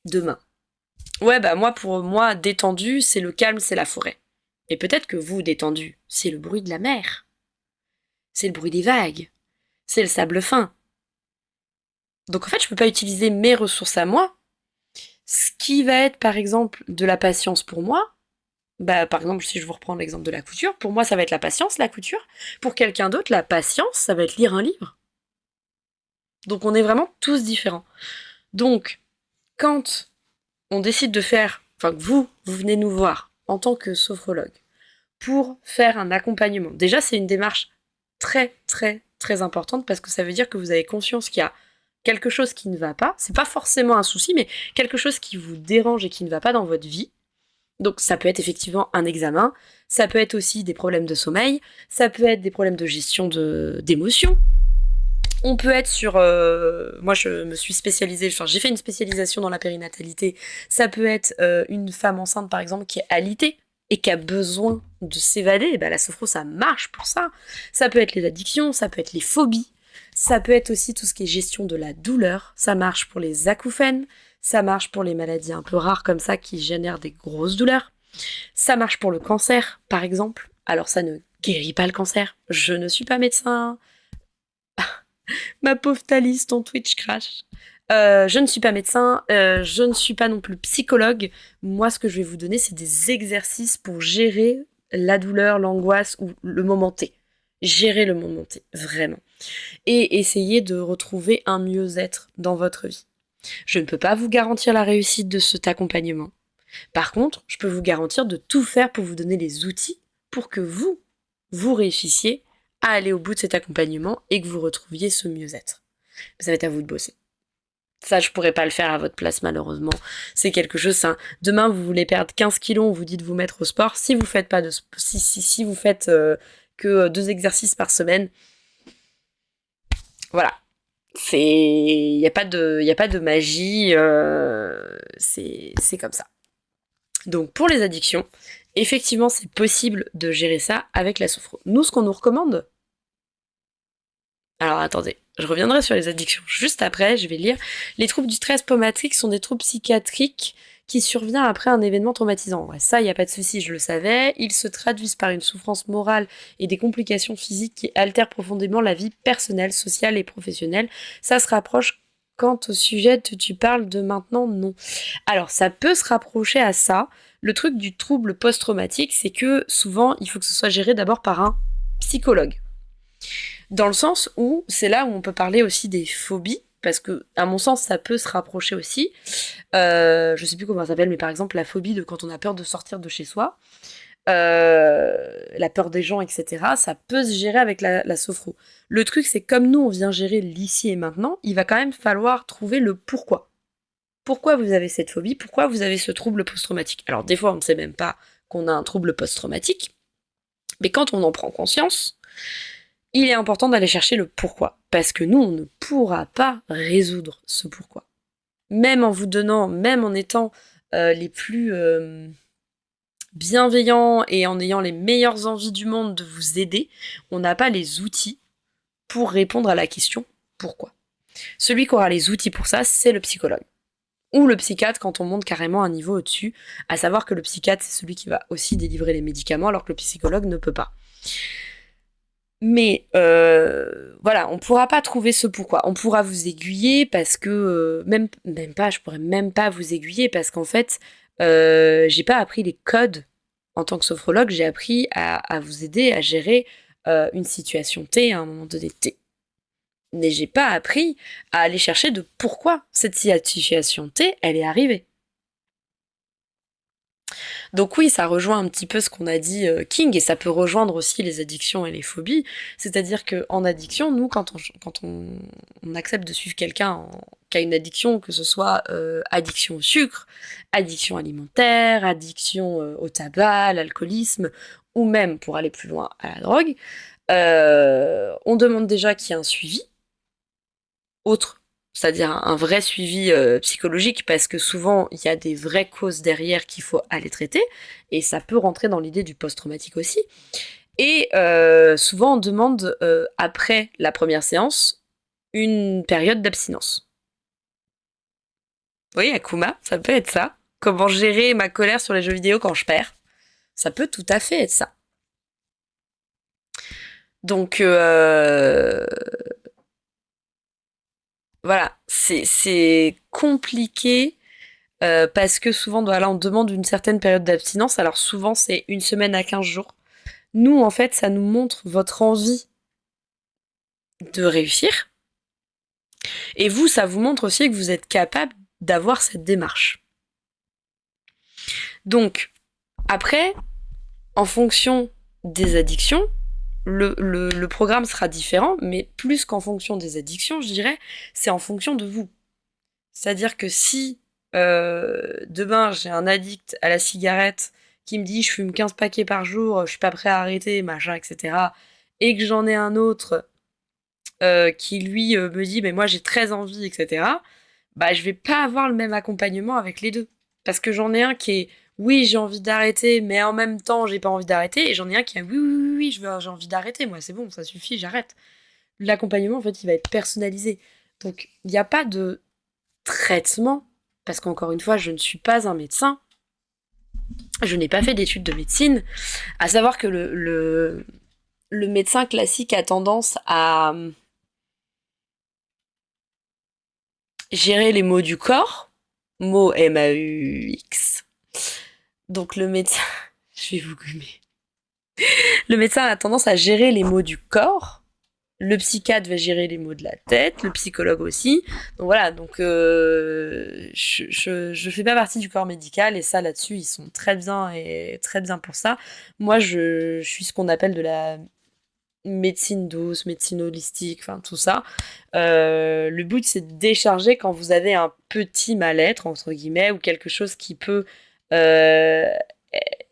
demain, ouais bah moi pour moi détendu c'est le calme, c'est la forêt. Et peut-être que vous détendu, c'est le bruit de la mer, c'est le bruit des vagues, c'est le sable fin. Donc en fait je peux pas utiliser mes ressources à moi. Ce qui va être par exemple de la patience pour moi, bah par exemple si je vous reprends l'exemple de la couture, pour moi ça va être la patience, la couture. Pour quelqu'un d'autre, la patience, ça va être lire un livre. Donc on est vraiment tous différents. Donc quand on décide de faire, enfin que vous venez nous voir en tant que sophrologue pour faire un accompagnement. Déjà, c'est une démarche très, très, très importante parce que ça veut dire que vous avez conscience qu'il y a quelque chose qui ne va pas. C'est pas forcément un souci, mais quelque chose qui vous dérange et qui ne va pas dans votre vie. Donc, ça peut être effectivement un examen, ça peut être aussi des problèmes de sommeil, ça peut être des problèmes de gestion d'émotions. On peut être sur... moi, je me suis spécialisée... Enfin, j'ai fait une spécialisation dans la périnatalité. Ça peut être une femme enceinte, par exemple, qui est alitée et qui a besoin de s'évader. Et ben, la sophro, ça marche pour ça. Ça peut être les addictions, ça peut être les phobies. Ça peut être aussi tout ce qui est gestion de la douleur. Ça marche pour les acouphènes. Ça marche pour les maladies un peu rares comme ça qui génèrent des grosses douleurs. Ça marche pour le cancer, par exemple. Alors, ça ne guérit pas le cancer. Je ne suis pas médecin. Ma pauvre Thalys, ton Twitch crash. Je ne suis pas médecin, je ne suis pas non plus psychologue. Moi, ce que je vais vous donner, c'est des exercices pour gérer la douleur, l'angoisse ou le moment T. Gérer le moment T, vraiment. Et essayer de retrouver un mieux-être dans votre vie. Je ne peux pas vous garantir la réussite de cet accompagnement. Par contre, je peux vous garantir de tout faire pour vous donner les outils pour que vous réussissiez à aller au bout de cet accompagnement et que vous retrouviez ce mieux-être. Ça va être à vous de bosser. Ça, je pourrais pas le faire à votre place, malheureusement. C'est quelque chose, demain, vous voulez perdre 15 kilos, on vous dit de vous mettre au sport. Si vous faites pas de si vous faites que 2 exercices par semaine, voilà. Il y a pas de magie, c'est comme ça. Donc pour les addictions, effectivement, c'est possible de gérer ça avec la sophro. Nous, ce qu'on nous recommande... Alors attendez, je reviendrai sur les addictions juste après, je vais lire. Les troubles du stress post-traumatique sont des troubles psychiatriques qui surviennent après un événement traumatisant. Ouais, ça, il n'y a pas de souci, je le savais. Ils se traduisent par une souffrance morale et des complications physiques qui altèrent profondément la vie personnelle, sociale et professionnelle. Ça se rapproche quant au sujet que tu parles de maintenant, non. Alors, ça peut se rapprocher à ça. Le truc du trouble post-traumatique, c'est que souvent, il faut que ce soit géré d'abord par un psychologue. Dans le sens où c'est là où on peut parler aussi des phobies, parce que, à mon sens, ça peut se rapprocher aussi. Je sais plus comment ça s'appelle, mais par exemple, la phobie de quand on a peur de sortir de chez soi, la peur des gens, etc., ça peut se gérer avec la sophro. Le truc, c'est comme nous, on vient gérer l'ici et maintenant, il va quand même falloir trouver le pourquoi. Pourquoi vous avez cette phobie? Pourquoi vous avez ce trouble post-traumatique? Alors, des fois, on ne sait même pas qu'on a un trouble post-traumatique, mais quand on en prend conscience, il est important d'aller chercher le pourquoi. Parce que nous, on ne pourra pas résoudre ce pourquoi. Même en vous donnant, même en étant les plus bienveillants et en ayant les meilleures envies du monde de vous aider, on n'a pas les outils pour répondre à la question pourquoi. Celui qui aura les outils pour ça, c'est le psychologue. Ou le psychiatre quand on monte carrément un niveau au-dessus, à savoir que le psychiatre, c'est celui qui va aussi délivrer les médicaments alors que le psychologue ne peut pas. Mais voilà, on pourra pas trouver ce pourquoi. On pourra vous aiguiller parce que même pas, je pourrais même pas vous aiguiller parce qu'en fait, j'ai pas appris les codes en tant que sophrologue. J'ai appris à vous aider à gérer une situation T à un moment donné T. Mais j'ai pas appris à aller chercher de pourquoi cette situation T, elle est arrivée. Donc oui, ça rejoint un petit peu ce qu'on a dit King, et ça peut rejoindre aussi les addictions et les phobies. C'est-à-dire qu'en addiction, nous, quand on accepte de suivre quelqu'un qui a une addiction, que ce soit addiction au sucre, addiction alimentaire, addiction au tabac, à l'alcoolisme, ou même, pour aller plus loin, à la drogue, on demande déjà qu'il y ait un suivi autre, c'est-à-dire un vrai suivi psychologique, parce que souvent il y a des vraies causes derrière qu'il faut aller traiter, et ça peut rentrer dans l'idée du post-traumatique aussi. Et souvent on demande après la première séance une période d'abstinence. Oui, Akuma, ça peut être ça. Comment gérer ma colère sur les jeux vidéo quand je perds. Ça peut tout à fait être ça. Donc voilà, c'est compliqué parce que souvent voilà, on demande une certaine période d'abstinence. Alors souvent c'est 1 semaine à 15 jours. Nous en fait ça nous montre votre envie de réussir. Et vous, ça vous montre aussi que vous êtes capable d'avoir cette démarche. Donc, après, en fonction des addictions, le programme sera différent, mais plus qu'en fonction des addictions, je dirais, c'est en fonction de vous. C'est-à-dire que si demain j'ai un addict à la cigarette qui me dit je fume 15 paquets par jour, je suis pas prêt à arrêter, machin, etc., et que j'en ai un autre qui lui me dit mais moi j'ai très envie, etc., bah je vais pas avoir le même accompagnement avec les deux. Parce que j'en ai un qui est oui j'ai envie d'arrêter, mais en même temps j'ai pas envie d'arrêter, et j'en ai un qui est oui j'ai envie d'arrêter, moi c'est bon, ça suffit, j'arrête. L'accompagnement en fait il va être personnalisé. Donc il n'y a pas de traitement, parce qu'encore une fois je ne suis pas un médecin, je n'ai pas fait d'études de médecine, à savoir que le médecin classique a tendance à gérer les maux du corps, mots M-A-U-X. Donc le médecin, je vais vous gommer. Le médecin a tendance à gérer les maux du corps, le psychiatre va gérer les maux de la tête, le psychologue aussi. Donc voilà, donc je fais pas partie du corps médical, et ça là-dessus ils sont très bien, et très bien pour ça. Moi je suis ce qu'on appelle de la médecine douce, médecine holistique, enfin tout ça. Le but c'est de décharger quand vous avez un petit mal-être entre guillemets, ou quelque chose qui peut euh,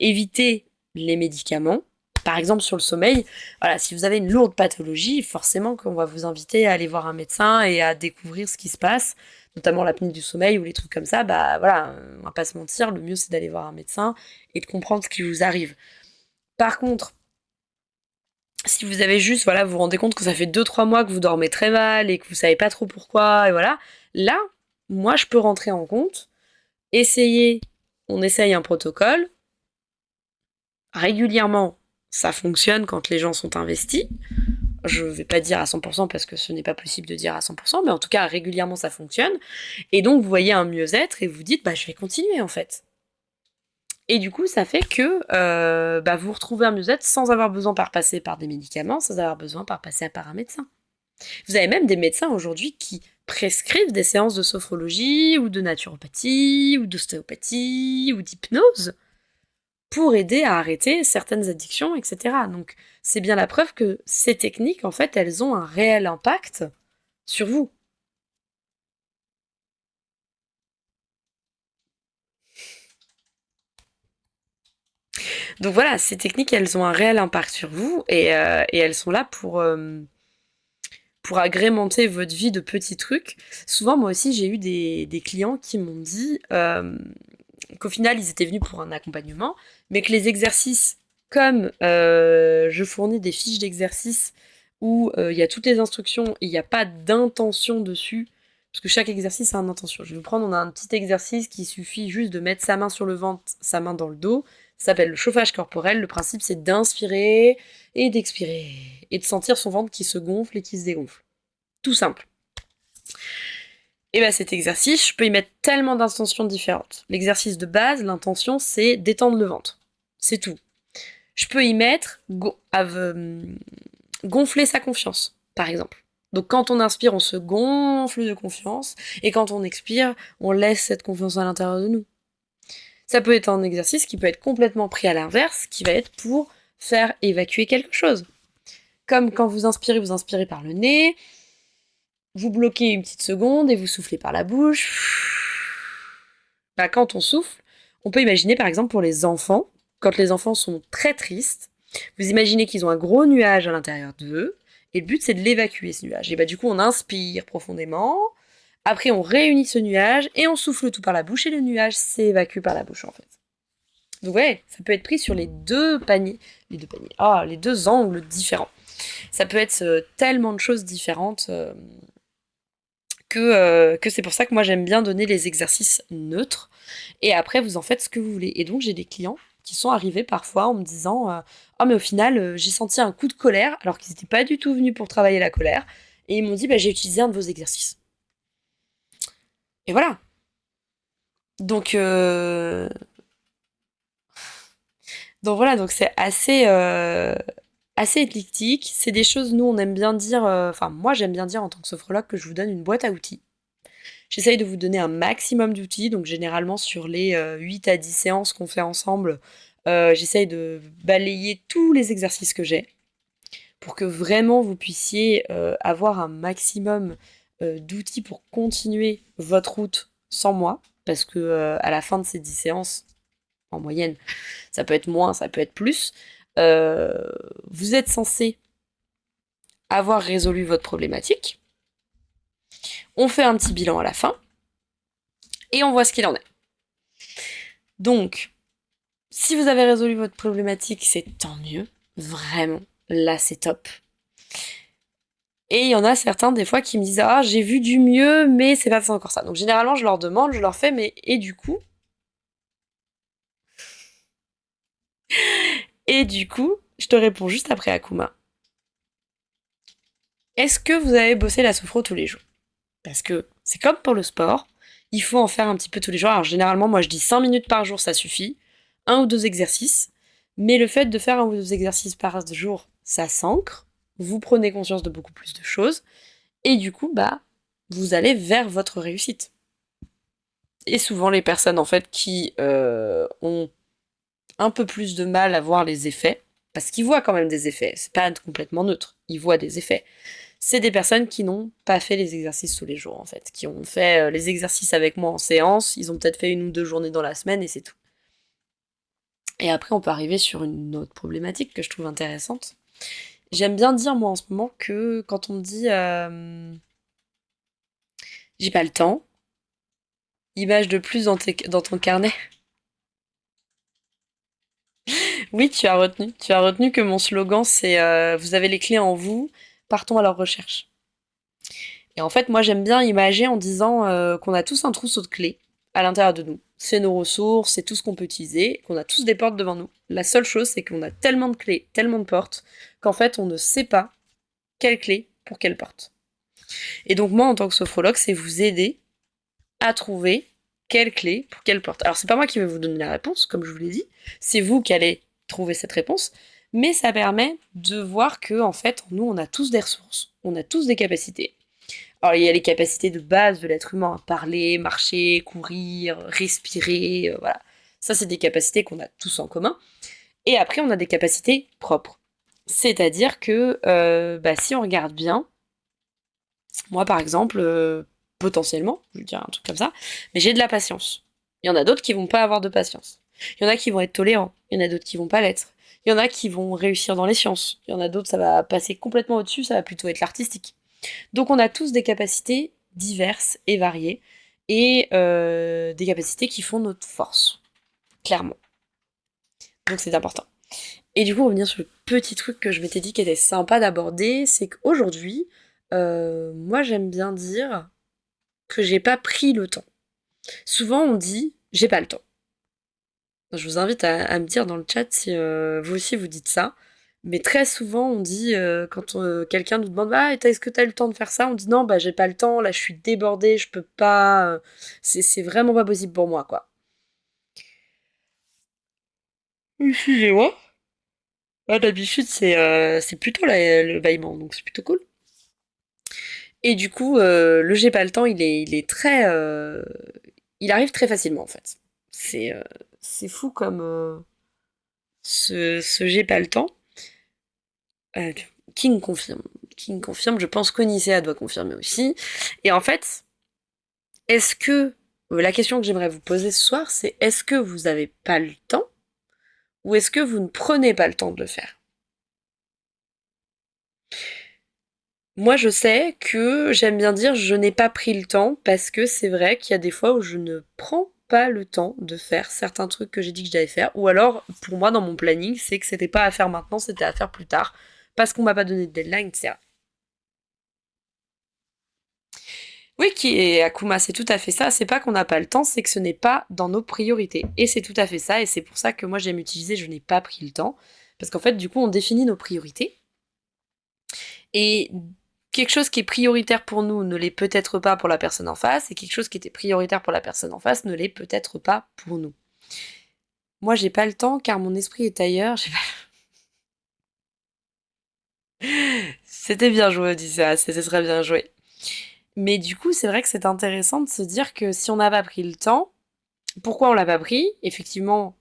éviter les médicaments. Par exemple sur le sommeil, voilà, si vous avez une lourde pathologie, forcément qu'on va vous inviter à aller voir un médecin et à découvrir ce qui se passe, notamment l'apnée du sommeil ou les trucs comme ça. Bah voilà, on va pas se mentir, le mieux c'est d'aller voir un médecin et de comprendre ce qui vous arrive. Par contre, si vous avez juste, voilà, vous vous rendez compte que ça fait 2-3 mois que vous dormez très mal et que vous savez pas trop pourquoi, et voilà, là, moi je peux rentrer en compte, on essaye un protocole, régulièrement ça fonctionne quand les gens sont investis. Je vais pas dire à 100% parce que ce n'est pas possible de dire à 100%, mais en tout cas régulièrement ça fonctionne. Et donc vous voyez un mieux-être et vous dites bah je vais continuer en fait. Et du coup ça fait que vous retrouvez un mieux-être sans avoir besoin de passer par des médicaments, sans avoir besoin de passer par un médecin. Vous avez même des médecins aujourd'hui qui prescrivent des séances de sophrologie ou de naturopathie ou d'ostéopathie ou d'hypnose pour aider à arrêter certaines addictions, etc. Donc c'est bien la preuve que ces techniques, en fait, elles ont un réel impact sur vous. Donc voilà, ces techniques, elles ont un réel impact sur vous, et elles sont là pour agrémenter votre vie de petits trucs. Souvent, moi aussi, j'ai eu des clients qui m'ont dit qu'au final, ils étaient venus pour un accompagnement, mais que les exercices, comme je fournis des fiches d'exercices où il y a toutes les instructions et il n'y a pas d'intention dessus, parce que chaque exercice a une intention. Je vais vous prendre, on a un petit exercice qui suffit juste de mettre sa main sur le ventre, sa main dans le dos. Ça s'appelle le chauffage corporel. Le principe, c'est d'inspirer et d'expirer et de sentir son ventre qui se gonfle et qui se dégonfle. Tout simple. Et bien cet exercice, je peux y mettre tellement d'intentions différentes. L'exercice de base, l'intention, c'est d'étendre le ventre. C'est tout. Je peux y mettre gonfler sa confiance, par exemple. Donc quand on inspire, on se gonfle de confiance, et quand on expire, on laisse cette confiance à l'intérieur de nous. Ça peut être un exercice qui peut être complètement pris à l'inverse, qui va être pour faire évacuer quelque chose. Comme quand vous inspirez par le nez, vous bloquez une petite seconde et vous soufflez par la bouche. Bah, quand on souffle, on peut imaginer par exemple pour les enfants, quand les enfants sont très tristes, vous imaginez qu'ils ont un gros nuage à l'intérieur d'eux, Et le but, c'est de l'évacuer, ce nuage. Et bah du coup, on inspire profondément, après on réunit ce nuage, et on souffle tout par la bouche, et le nuage s'évacue par la bouche, en fait. Donc ouais, ça peut être pris sur les deux angles différents. Ça peut être tellement de choses différentes que c'est pour ça que moi j'aime bien donner les exercices neutres. Et après, vous en faites ce que vous voulez. Et donc, j'ai des clients qui sont arrivés parfois en me disant oh, mais au final, j'ai senti un coup de colère, alors qu'ils n'étaient pas du tout venus pour travailler la colère. Et ils m'ont dit bah, j'ai utilisé un de vos exercices. Et voilà. Donc, donc c'est assez éclectique. C'est des choses, nous, on aime bien dire, enfin, moi, j'aime bien dire en tant que sophrologue que je vous donne une boîte à outils. J'essaye de vous donner un maximum d'outils, donc généralement sur les 8 à 10 séances qu'on fait ensemble, j'essaye de balayer tous les exercices que j'ai pour que vraiment vous puissiez avoir un maximum d'outils pour continuer votre route sans moi, parce que à la fin de ces 10 séances, en moyenne, ça peut être moins, ça peut être plus, euh, vous êtes censé avoir résolu votre problématique, on fait un petit bilan à la fin, et on voit ce qu'il en est. Donc, si vous avez résolu votre problématique, c'est tant mieux. Vraiment, là, c'est top. Et il y en a certains, des fois, qui me disent ah, j'ai vu du mieux, mais c'est pas encore ça. Donc, généralement, je leur demande, je leur fais mais et du coup Et du coup, je te réponds juste après Akuma. Est-ce que vous avez bossé la sophro tous les jours? Parce que c'est comme pour le sport, il faut en faire un petit peu tous les jours. Alors, généralement, moi, je dis 5 minutes par jour, ça suffit. Un ou deux exercices. Mais le fait de faire un ou deux exercices par jour, ça s'ancre. Vous prenez conscience de beaucoup plus de choses. Et du coup, bah, vous allez vers votre réussite. Et souvent, les personnes, en fait, qui ont un peu plus de mal à voir les effets, parce qu'ils voient quand même des effets, c'est pas complètement neutre, ils voient des effets. C'est des personnes qui n'ont pas fait les exercices tous les jours, en fait, qui ont fait les exercices avec moi en séance, ils ont peut-être fait une ou deux journées dans la semaine et c'est tout. Et après, on peut arriver sur une autre problématique que je trouve intéressante. J'aime bien dire, moi, en ce moment, que quand on me dit j'ai pas le temps, image de plus dans ton carnet. Oui, tu as retenu que mon slogan, c'est vous avez les clés en vous, partons à leur recherche. Et en fait, moi, j'aime bien imager en disant qu'on a tous un trousseau de clés à l'intérieur de nous. C'est nos ressources, c'est tout ce qu'on peut utiliser, qu'on a tous des portes devant nous. La seule chose, c'est qu'on a tellement de clés, tellement de portes, qu'en fait, on ne sait pas quelle clé pour quelle porte. Et donc, moi, en tant que sophrologue, c'est vous aider à trouver quelle clé pour quelle porte. Alors, c'est pas moi qui vais vous donner la réponse, comme je vous l'ai dit, c'est vous qui allez trouver cette réponse, mais ça permet de voir que, en fait, nous, on a tous des ressources, on a tous des capacités. Alors, il y a les capacités de base de l'être humain, parler, marcher, courir, respirer, voilà. Ça, c'est des capacités qu'on a tous en commun. Et après, on a des capacités propres. C'est-à-dire que si on regarde bien, moi, par exemple, potentiellement, je vais dire un truc comme ça, mais j'ai de la patience. Il y en a d'autres qui vont pas avoir de patience. Il y en a qui vont être tolérants, il y en a d'autres qui vont pas l'être. Il y en a qui vont réussir dans les sciences. Il y en a d'autres, ça va passer complètement au-dessus, ça va plutôt être l'artistique. Donc on a tous des capacités diverses et variées, et des capacités qui font notre force, clairement. Donc c'est important. Et du coup, revenir sur le petit truc que je m'étais dit qui était sympa d'aborder, c'est qu'aujourd'hui, moi j'aime bien dire que j'ai pas pris le temps. Souvent on dit j'ai pas le temps. Je vous invite à me dire dans le chat si vous aussi vous dites ça. Mais très souvent on dit quand quelqu'un nous demande ah est-ce que t'as eu le temps de faire ça, on dit non bah j'ai pas le temps, là je suis débordée, je peux pas, c'est vraiment pas possible pour moi quoi. Excusez-moi. Ah, d'habitude c'est plutôt le bâillement donc c'est plutôt cool. Et du coup le j'ai pas le temps il est très il arrive très facilement en fait. C'est euh, c'est fou comme ce j'ai pas le temps. Euh, King confirme. King confirme. Je pense qu'Onicea doit confirmer aussi. Et en fait, est-ce que la question que j'aimerais vous poser ce soir, c'est est-ce que vous avez pas le temps ou est-ce que vous ne prenez pas le temps de le faire? Moi, je sais que j'aime bien dire je n'ai pas pris le temps parce que c'est vrai qu'il y a des fois où je ne prends pas le temps de faire certains trucs que j'ai dit que j'allais faire. Ou alors, pour moi, dans mon planning, c'est que c'était pas à faire maintenant, c'était à faire plus tard parce qu'on m'a pas donné de deadline, etc. Oui, qui est Akuma, c'est tout à fait ça. C'est pas qu'on n'a pas le temps, c'est que ce n'est pas dans nos priorités. Et c'est tout à fait ça. Et c'est pour ça que moi j'aime utiliser je n'ai pas pris le temps. Parce qu'en fait, du coup, on définit nos priorités. Et quelque chose qui est prioritaire pour nous ne l'est peut-être pas pour la personne en face. Et quelque chose qui était prioritaire pour la personne en face ne l'est peut-être pas pour nous. Moi, j'ai pas le temps car mon esprit est ailleurs. C'était bien joué, Odysseas. C'était très bien joué. Mais du coup, c'est vrai que c'est intéressant de se dire que si on n'a pas pris le temps, pourquoi on l'a pas pris? Effectivement,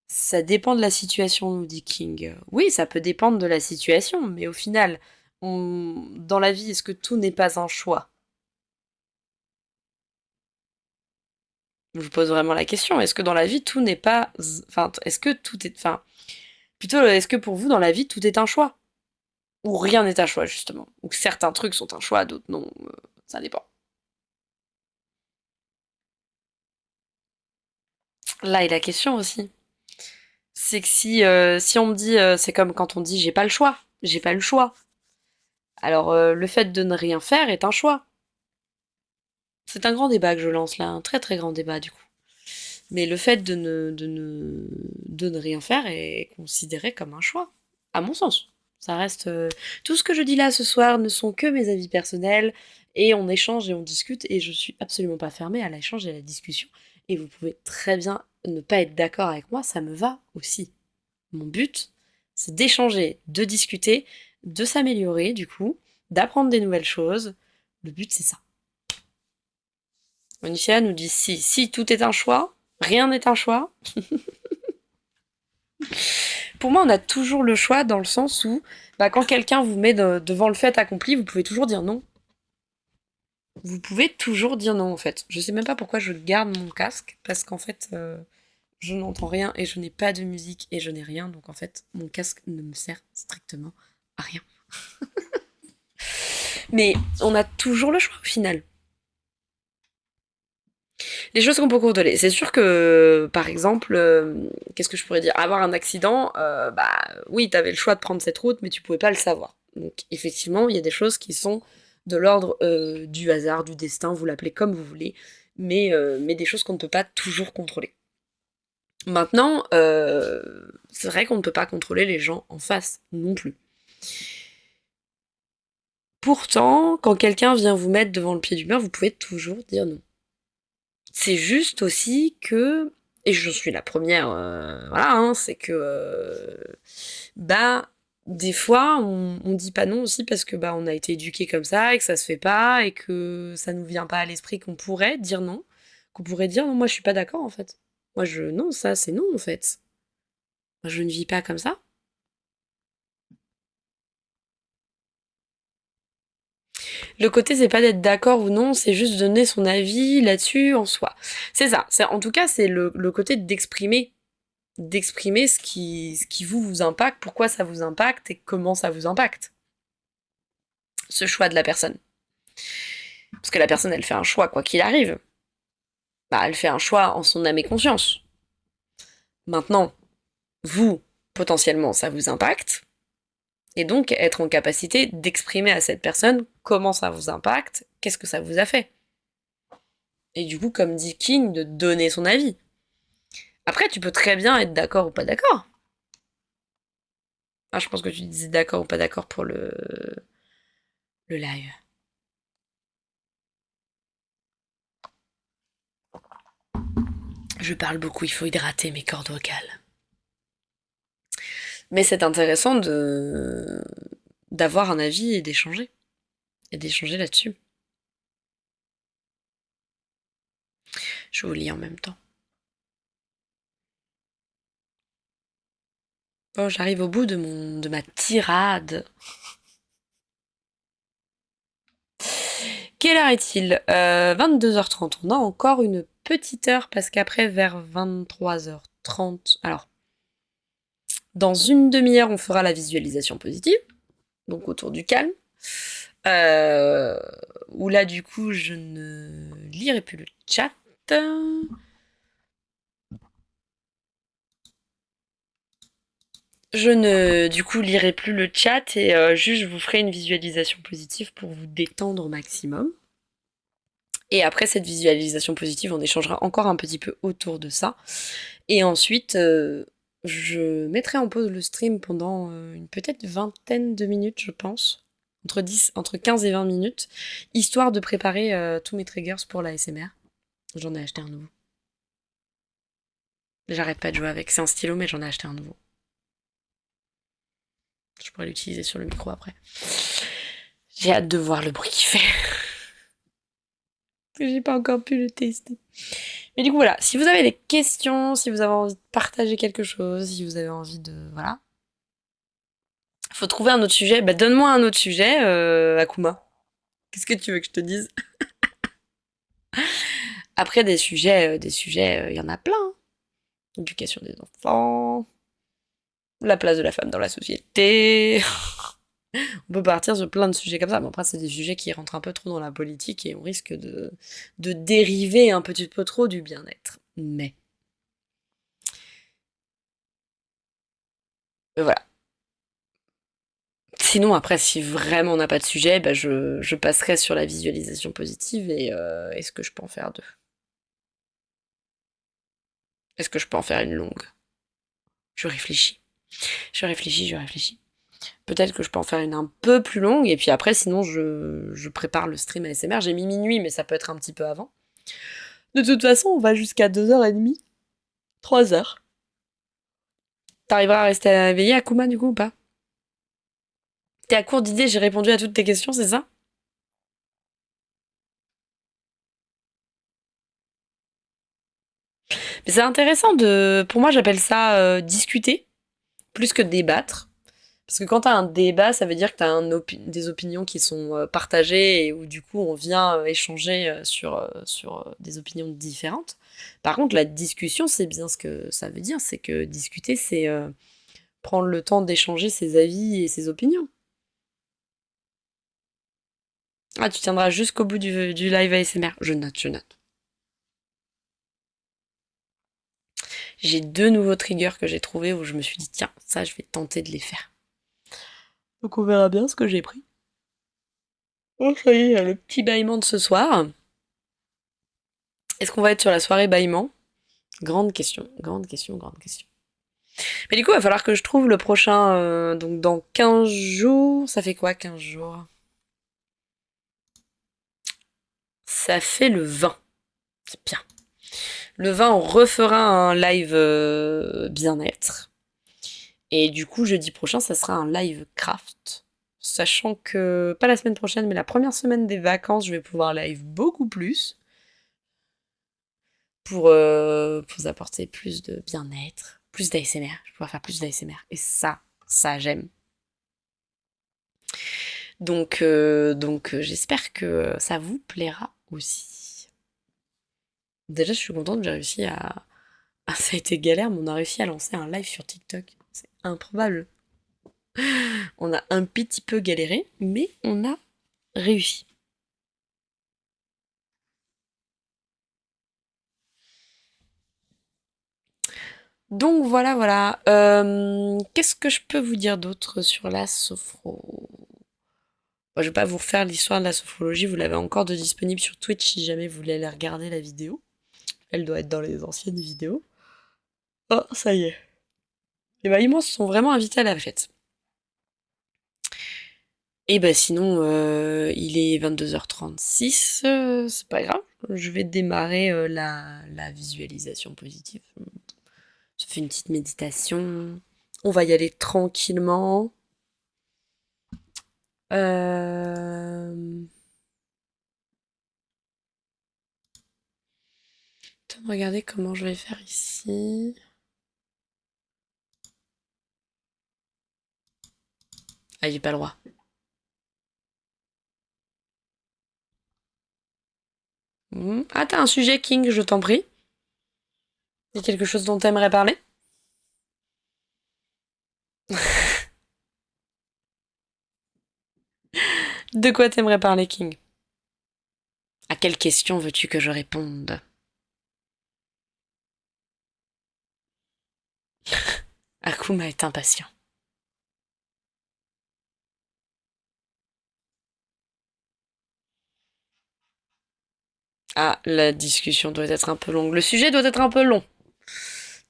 ça dépend de la situation, nous dit King. Oui, ça peut dépendre de la situation, mais au final, dans la vie, est-ce que tout n'est pas un choix? Je vous pose vraiment la question. Est-ce que dans la vie, tout n'est pas... Enfin, est-ce que tout est... Enfin, plutôt, est-ce que pour vous, dans la vie, tout est un choix? Ou rien n'est un choix, justement? Ou que certains trucs sont un choix, d'autres non. Ça dépend. Là est la question aussi. C'est que si on me dit... c'est comme quand on dit j'ai pas le choix. J'ai pas le choix. Alors, le fait de ne rien faire est un choix. C'est un grand débat que je lance là, un très très grand débat du coup. Mais le fait de ne rien faire est considéré comme un choix, à mon sens. Ça reste... Tout ce que je dis là ce soir ne sont que mes avis personnels, et on échange et on discute, et je suis absolument pas fermée à l'échange et à la discussion. Et vous pouvez très bien ne pas être d'accord avec moi, ça me va aussi. Mon but, c'est d'échanger, de discuter, de s'améliorer du coup, d'apprendre des nouvelles choses. Le but, c'est ça. Monica nous dit si tout est un choix, rien n'est un choix. Pour moi, on a toujours le choix dans le sens où, quand quelqu'un vous met devant le fait accompli, vous pouvez toujours dire non. Vous pouvez toujours dire non, en fait. Je sais même pas pourquoi je garde mon casque, parce qu'en fait, je n'entends rien et je n'ai pas de musique et je n'ai rien, donc en fait, mon casque ne me sert strictement à rien. Mais on a toujours le choix au final. Les choses qu'on peut contrôler. C'est sûr que, par exemple, qu'est-ce que je pourrais dire? Avoir un accident, oui, t'avais le choix de prendre cette route, mais tu pouvais pas le savoir. Donc, effectivement, il y a des choses qui sont de l'ordre du hasard, du destin, vous l'appelez comme vous voulez, mais des choses qu'on ne peut pas toujours contrôler. Maintenant, c'est vrai qu'on ne peut pas contrôler les gens en face non plus. Pourtant, quand quelqu'un vient vous mettre devant le pied du mur, vous pouvez toujours dire non. C'est juste aussi que, et je suis la première, voilà, hein, c'est que, des fois, on dit pas non aussi parce que, on a été éduqué comme ça et que ça se fait pas et que ça nous vient pas à l'esprit qu'on pourrait dire non, qu'on pourrait dire non, moi je suis pas d'accord en fait. Non, ça c'est non en fait. Moi, je ne vis pas comme ça. Le côté, c'est pas d'être d'accord ou non, c'est juste donner son avis là-dessus en soi. C'est ça. En tout cas, c'est le côté d'exprimer ce qui vous impacte, pourquoi ça vous impacte et comment ça vous impacte. Ce choix de la personne. Parce que la personne, elle fait un choix, quoi qu'il arrive. Elle fait un choix en son âme et conscience. Maintenant, vous, potentiellement, ça vous impacte. Et donc, être en capacité d'exprimer à cette personne comment ça vous impacte, qu'est-ce que ça vous a fait. Et du coup, comme dit King, de donner son avis. Après, tu peux très bien être d'accord ou pas d'accord. Je pense que tu disais d'accord ou pas d'accord pour le live. Je parle beaucoup, il faut hydrater mes cordes vocales. Mais c'est intéressant d'avoir un avis et d'échanger. Et d'échanger là-dessus. Je vous lis en même temps. Bon, j'arrive au bout de ma tirade. Quelle heure est-il 22h30. On a encore une petite heure parce qu'après, vers 23h30. Alors, dans une demi-heure, on fera la visualisation positive. donc autour du calme. Euh, où là, du coup, je ne lirai plus le chat. Je ne, du coup, lirai plus le chat et juste je vous ferai une visualisation positive pour vous détendre au maximum. Et après cette visualisation positive, on échangera encore un petit peu autour de ça. Et ensuite, je mettrai en pause le stream pendant une peut-être vingtaine de minutes, je pense. Entre 15 et 20 minutes, histoire de préparer tous mes triggers pour la SMR. J'en ai acheté un nouveau. J'arrête pas de jouer avec. C'est un stylo, mais j'en ai acheté un nouveau. Je pourrais l'utiliser sur le micro après. J'ai hâte de voir le bruit qu'il fait. J'ai pas encore pu le tester. Mais du coup, voilà. Si vous avez des questions, si vous avez envie de partager quelque chose, si vous avez envie de... Voilà. Faut trouver un autre sujet. Bah, donne-moi un autre sujet, Akuma. Qu'est-ce que tu veux que je te dise? Après, il y en a plein. Hein. Éducation des enfants, la place de la femme dans la société. On peut partir sur plein de sujets comme ça. Mais après, c'est des sujets qui rentrent un peu trop dans la politique et on risque de dériver un petit peu trop du bien-être. Mais voilà. Sinon, après, si vraiment on n'a pas de sujet, bah, je passerai sur la visualisation positive et est-ce que je peux en faire deux? Est-ce que je peux en faire une longue? Je réfléchis. Je réfléchis. Peut-être que je peux en faire une un peu plus longue, et puis après, sinon, je prépare le stream ASMR. J'ai mis minuit, mais ça peut être un petit peu avant. De toute façon, on va jusqu'à 2h30, 3h. T'arriveras à rester éveillé, Akuma, du coup, ou pas? T'es à court d'idées, j'ai répondu à toutes tes questions, c'est ça? Mais c'est intéressant de... Pour moi, j'appelle ça discuter, plus que débattre. Parce que quand t'as un débat, ça veut dire que t'as des opinions qui sont partagées et où du coup on vient échanger sur des opinions différentes. Par contre, la discussion, c'est bien ce que ça veut dire, c'est que discuter, c'est prendre le temps d'échanger ses avis et ses opinions. Ah, tu tiendras jusqu'au bout du live ASMR. Je note, je note. J'ai deux nouveaux triggers que j'ai trouvés où je me suis dit, tiens, ça, je vais tenter de les faire. Donc on verra bien ce que j'ai pris. Oh, ça y est, le petit bâillement de ce soir. Est-ce qu'on va être sur la soirée bâillement? Grande question, grande question, grande question. Mais du coup, il va falloir que je trouve le prochain. Donc dans 15 jours. Ça fait quoi 15 jours? Ça fait le 20. C'est bien. Le 20, on refera un live bien-être. Et du coup, jeudi prochain, ça sera un live craft. Sachant que, pas la semaine prochaine, mais la première semaine des vacances, je vais pouvoir live beaucoup plus. Pour vous apporter plus de bien-être, plus d'ASMR. Je vais pouvoir faire plus d'ASMR. Et ça j'aime. Donc j'espère que ça vous plaira aussi. Déjà, je suis contente, j'ai réussi à... Ça a été galère, mais on a réussi à lancer un live sur TikTok. C'est improbable. On a un petit peu galéré, mais on a réussi. Donc voilà, voilà. Qu'est-ce que je peux vous dire d'autre sur la sophro? Bon, je vais pas vous refaire l'histoire de la sophrologie, vous l'avez encore de disponible sur Twitch si jamais vous voulez aller regarder la vidéo. Elle doit être dans les anciennes vidéos. Oh, ça y est. Les Baïmans se sont vraiment invités à la fête. Et bah sinon, il est 22h36, c'est pas grave. Je vais démarrer la visualisation positive. Je fais une petite méditation. On va y aller tranquillement. Euh... Attends de regarder comment je vais faire ici. Ah, j'ai pas le droit. Ah, t'as un sujet, King, je t'en prie. C'est quelque chose dont t'aimerais parler? De quoi t'aimerais parler, King? À quelle question veux-tu que je réponde? Akuma est impatient. Ah, la discussion doit être un peu longue. Le sujet doit être un peu long.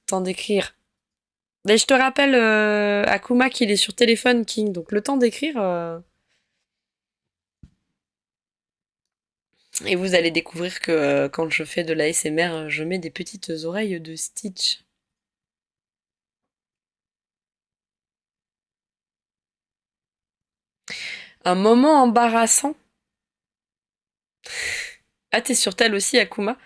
Temps d'écrire. Mais je te rappelle, Akuma, qu'il est sur téléphone, King. Donc le temps d'écrire. Et vous allez découvrir que quand je fais de l'ASMR, je mets des petites oreilles de Stitch. Un moment embarrassant. Ah, t'es sur tel aussi, Akuma.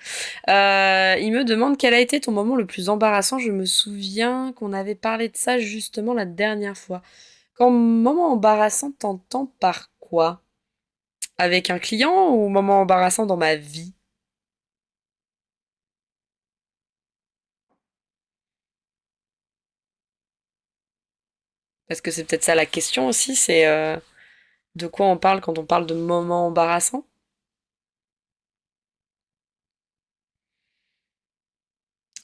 Il me demande quel a été ton moment le plus embarrassant. Je me souviens qu'on avait parlé de ça justement la dernière fois. Quand moment embarrassant, t'entends par quoi? Avec un client ou moment embarrassant dans ma vie? Parce que c'est peut-être ça la question aussi, c'est de quoi on parle quand on parle de moments embarrassants.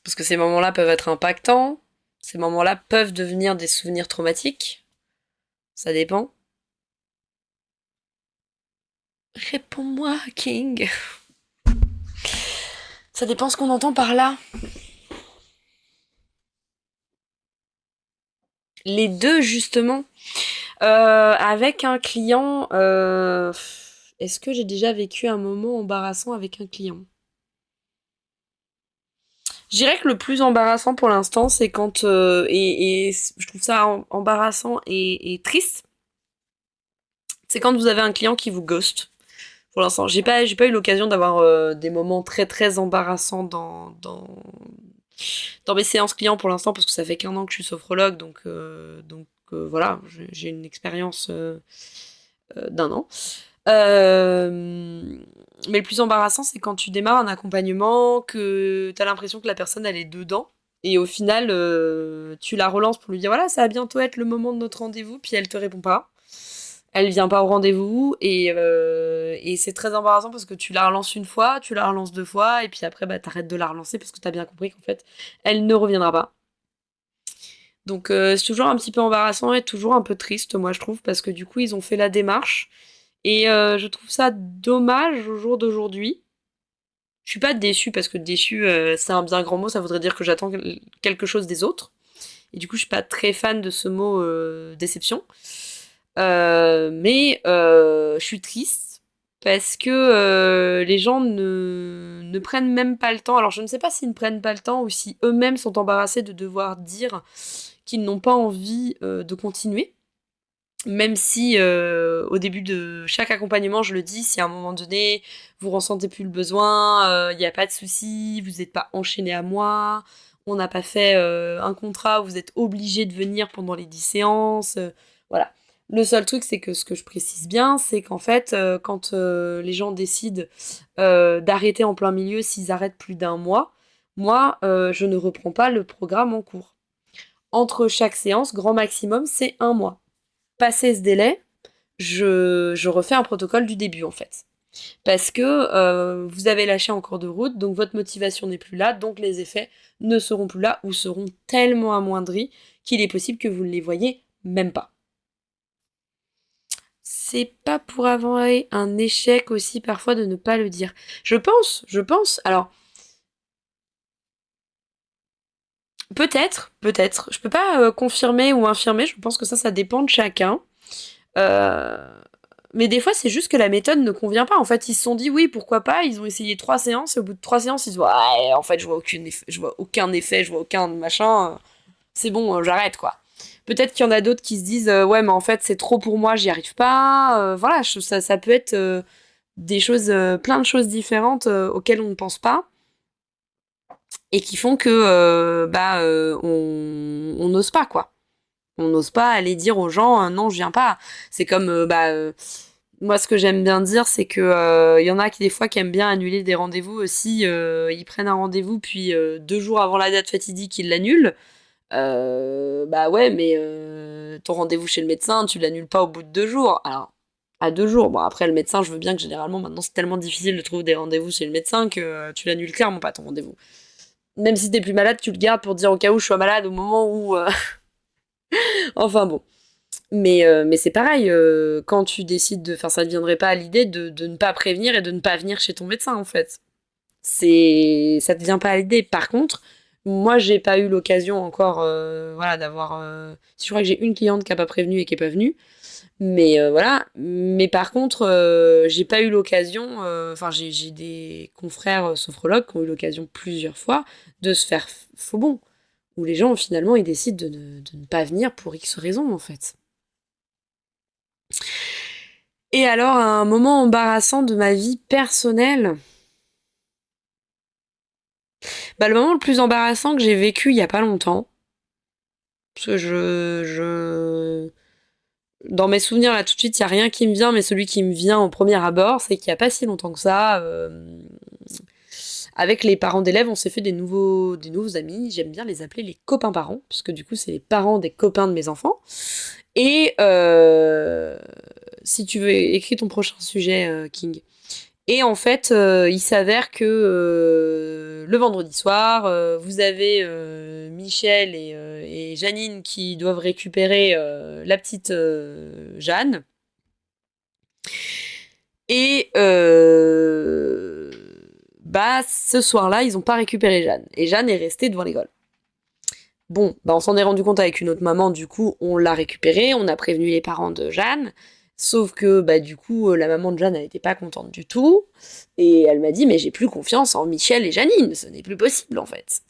Parce que ces moments-là peuvent être impactants, ces moments-là peuvent devenir des souvenirs traumatiques. Ça dépend. Réponds-moi, King. Ça dépend ce qu'on entend par là. Les deux, justement. Avec un client, est-ce que j'ai déjà vécu un moment embarrassant avec un client? Je dirais que le plus embarrassant pour l'instant, c'est quand et je trouve ça embarrassant et triste, c'est quand vous avez un client qui vous ghost. Pour l'instant, j'ai pas eu l'occasion d'avoir des moments très très embarrassants dans mes séances clients pour l'instant parce que ça fait qu'un an que je suis sophrologue, voilà, j'ai une expérience d'un an. Euh, mais le plus embarrassant, c'est quand tu démarres un accompagnement, que tu as l'impression que la personne, elle est dedans. Et au final, tu la relances pour lui dire, voilà, ça va bientôt être le moment de notre rendez-vous, puis elle te répond pas. Elle vient pas au rendez-vous, et c'est très embarrassant parce que tu la relances une fois, tu la relances deux fois, et puis après, bah, t'arrêtes de la relancer parce que t'as bien compris qu'en fait, elle ne reviendra pas. Donc c'est toujours un petit peu embarrassant et toujours un peu triste, moi je trouve, parce que du coup, ils ont fait la démarche. Et je trouve ça dommage au jour d'aujourd'hui. Je suis pas déçue parce que déçue, c'est un bien grand mot, ça voudrait dire que j'attends quelque chose des autres. Et du coup, je suis pas très fan de ce mot déception. Mais je suis triste parce que les gens ne prennent même pas le temps. Alors, je ne sais pas s'ils ne prennent pas le temps ou si eux-mêmes sont embarrassés de devoir dire qu'ils n'ont pas envie de continuer. Même si au début de chaque accompagnement, je le dis, si à un moment donné, vous ressentez plus le besoin, il n'y a pas de souci, vous n'êtes pas enchaîné à moi, on n'a pas fait un contrat où vous êtes obligé de venir pendant les 10 séances, voilà. Le seul truc, c'est que ce que je précise bien, c'est qu'en fait, quand les gens décident d'arrêter en plein milieu, s'ils arrêtent plus d'un mois, moi, je ne reprends pas le programme en cours. Entre chaque séance, grand maximum, c'est un mois. Passé ce délai, je refais un protocole du début en fait. Parce que vous avez lâché en cours de route, donc votre motivation n'est plus là, donc les effets ne seront plus là ou seront tellement amoindris qu'il est possible que vous ne les voyez même pas. C'est pas pour avoir un échec aussi parfois de ne pas le dire. Je pense. Alors, peut-être. Je peux pas confirmer ou infirmer, je pense que ça dépend de chacun. Euh, Mais des fois, c'est juste que la méthode ne convient pas. En fait, ils se sont dit oui, pourquoi pas. Ils ont essayé 3 séances et au bout de 3 séances, ils se disent ouais, en fait, je vois aucun machin. C'est bon, j'arrête quoi. Peut-être qu'il y en a d'autres qui se disent ouais, mais en fait, c'est trop pour moi, j'y arrive pas. Voilà, ça peut être des choses, plein de choses différentes auxquelles on ne pense pas et qui font que on n'ose pas quoi. On n'ose pas aller dire aux gens non, je viens pas. C'est comme moi, ce que j'aime bien dire, c'est que y en a qui des fois qui aiment bien annuler des rendez-vous aussi. Ils prennent un rendez-vous puis 2 jours avant la date fatidique, ils l'annulent. Bah ouais, mais ton rendez-vous chez le médecin, tu l'annules pas au bout de 2 jours. Alors à 2 jours. Bon, après, le médecin, je veux bien que généralement, maintenant, c'est tellement difficile de trouver des rendez-vous chez le médecin que tu l'annules clairement pas ton rendez-vous. Même si t'es plus malade, tu le gardes pour dire au cas où je sois malade au moment où. Enfin bon. Mais c'est pareil, quand tu décides de. Enfin, ça ne viendrait pas à l'idée de ne pas prévenir et de ne pas venir chez ton médecin, en fait. Ça te vient pas à l'idée. Par contre, moi, j'ai pas eu l'occasion encore, voilà, d'avoir. Je crois que j'ai une cliente qui a pas prévenu et qui est pas venue. Mais voilà. Mais par contre, j'ai pas eu l'occasion. Enfin, j'ai des confrères sophrologues qui ont eu l'occasion plusieurs fois de se faire faux bon. Où les gens, finalement, ils décident de ne pas venir pour X raisons, en fait. Et alors, un moment embarrassant de ma vie personnelle. Bah, le moment le plus embarrassant que j'ai vécu il y a pas longtemps. Parce que dans mes souvenirs, là, tout de suite, il n'y a rien qui me vient, mais celui qui me vient au premier abord, c'est qu'il n'y a pas si longtemps que ça, avec les parents d'élèves, on s'est fait des nouveaux amis. J'aime bien les appeler les copains parents, puisque du coup, c'est les parents des copains de mes enfants. Et si tu veux, écris ton prochain sujet, King. Et en fait, il s'avère que le vendredi soir, vous avez Michel et Janine qui doivent récupérer la petite Jeanne. Et bah, ce soir-là, ils n'ont pas récupéré Jeanne. Et Jeanne est restée devant l'école. Bon, bah on s'en est rendu compte avec une autre maman, du coup, on l'a récupérée, on a prévenu les parents de Jeanne. Sauf que, bah, du coup, la maman de Jeanne, elle n'était pas contente du tout. Et elle m'a dit, mais j'ai plus confiance en Michel et Janine, ce n'est plus possible, en fait.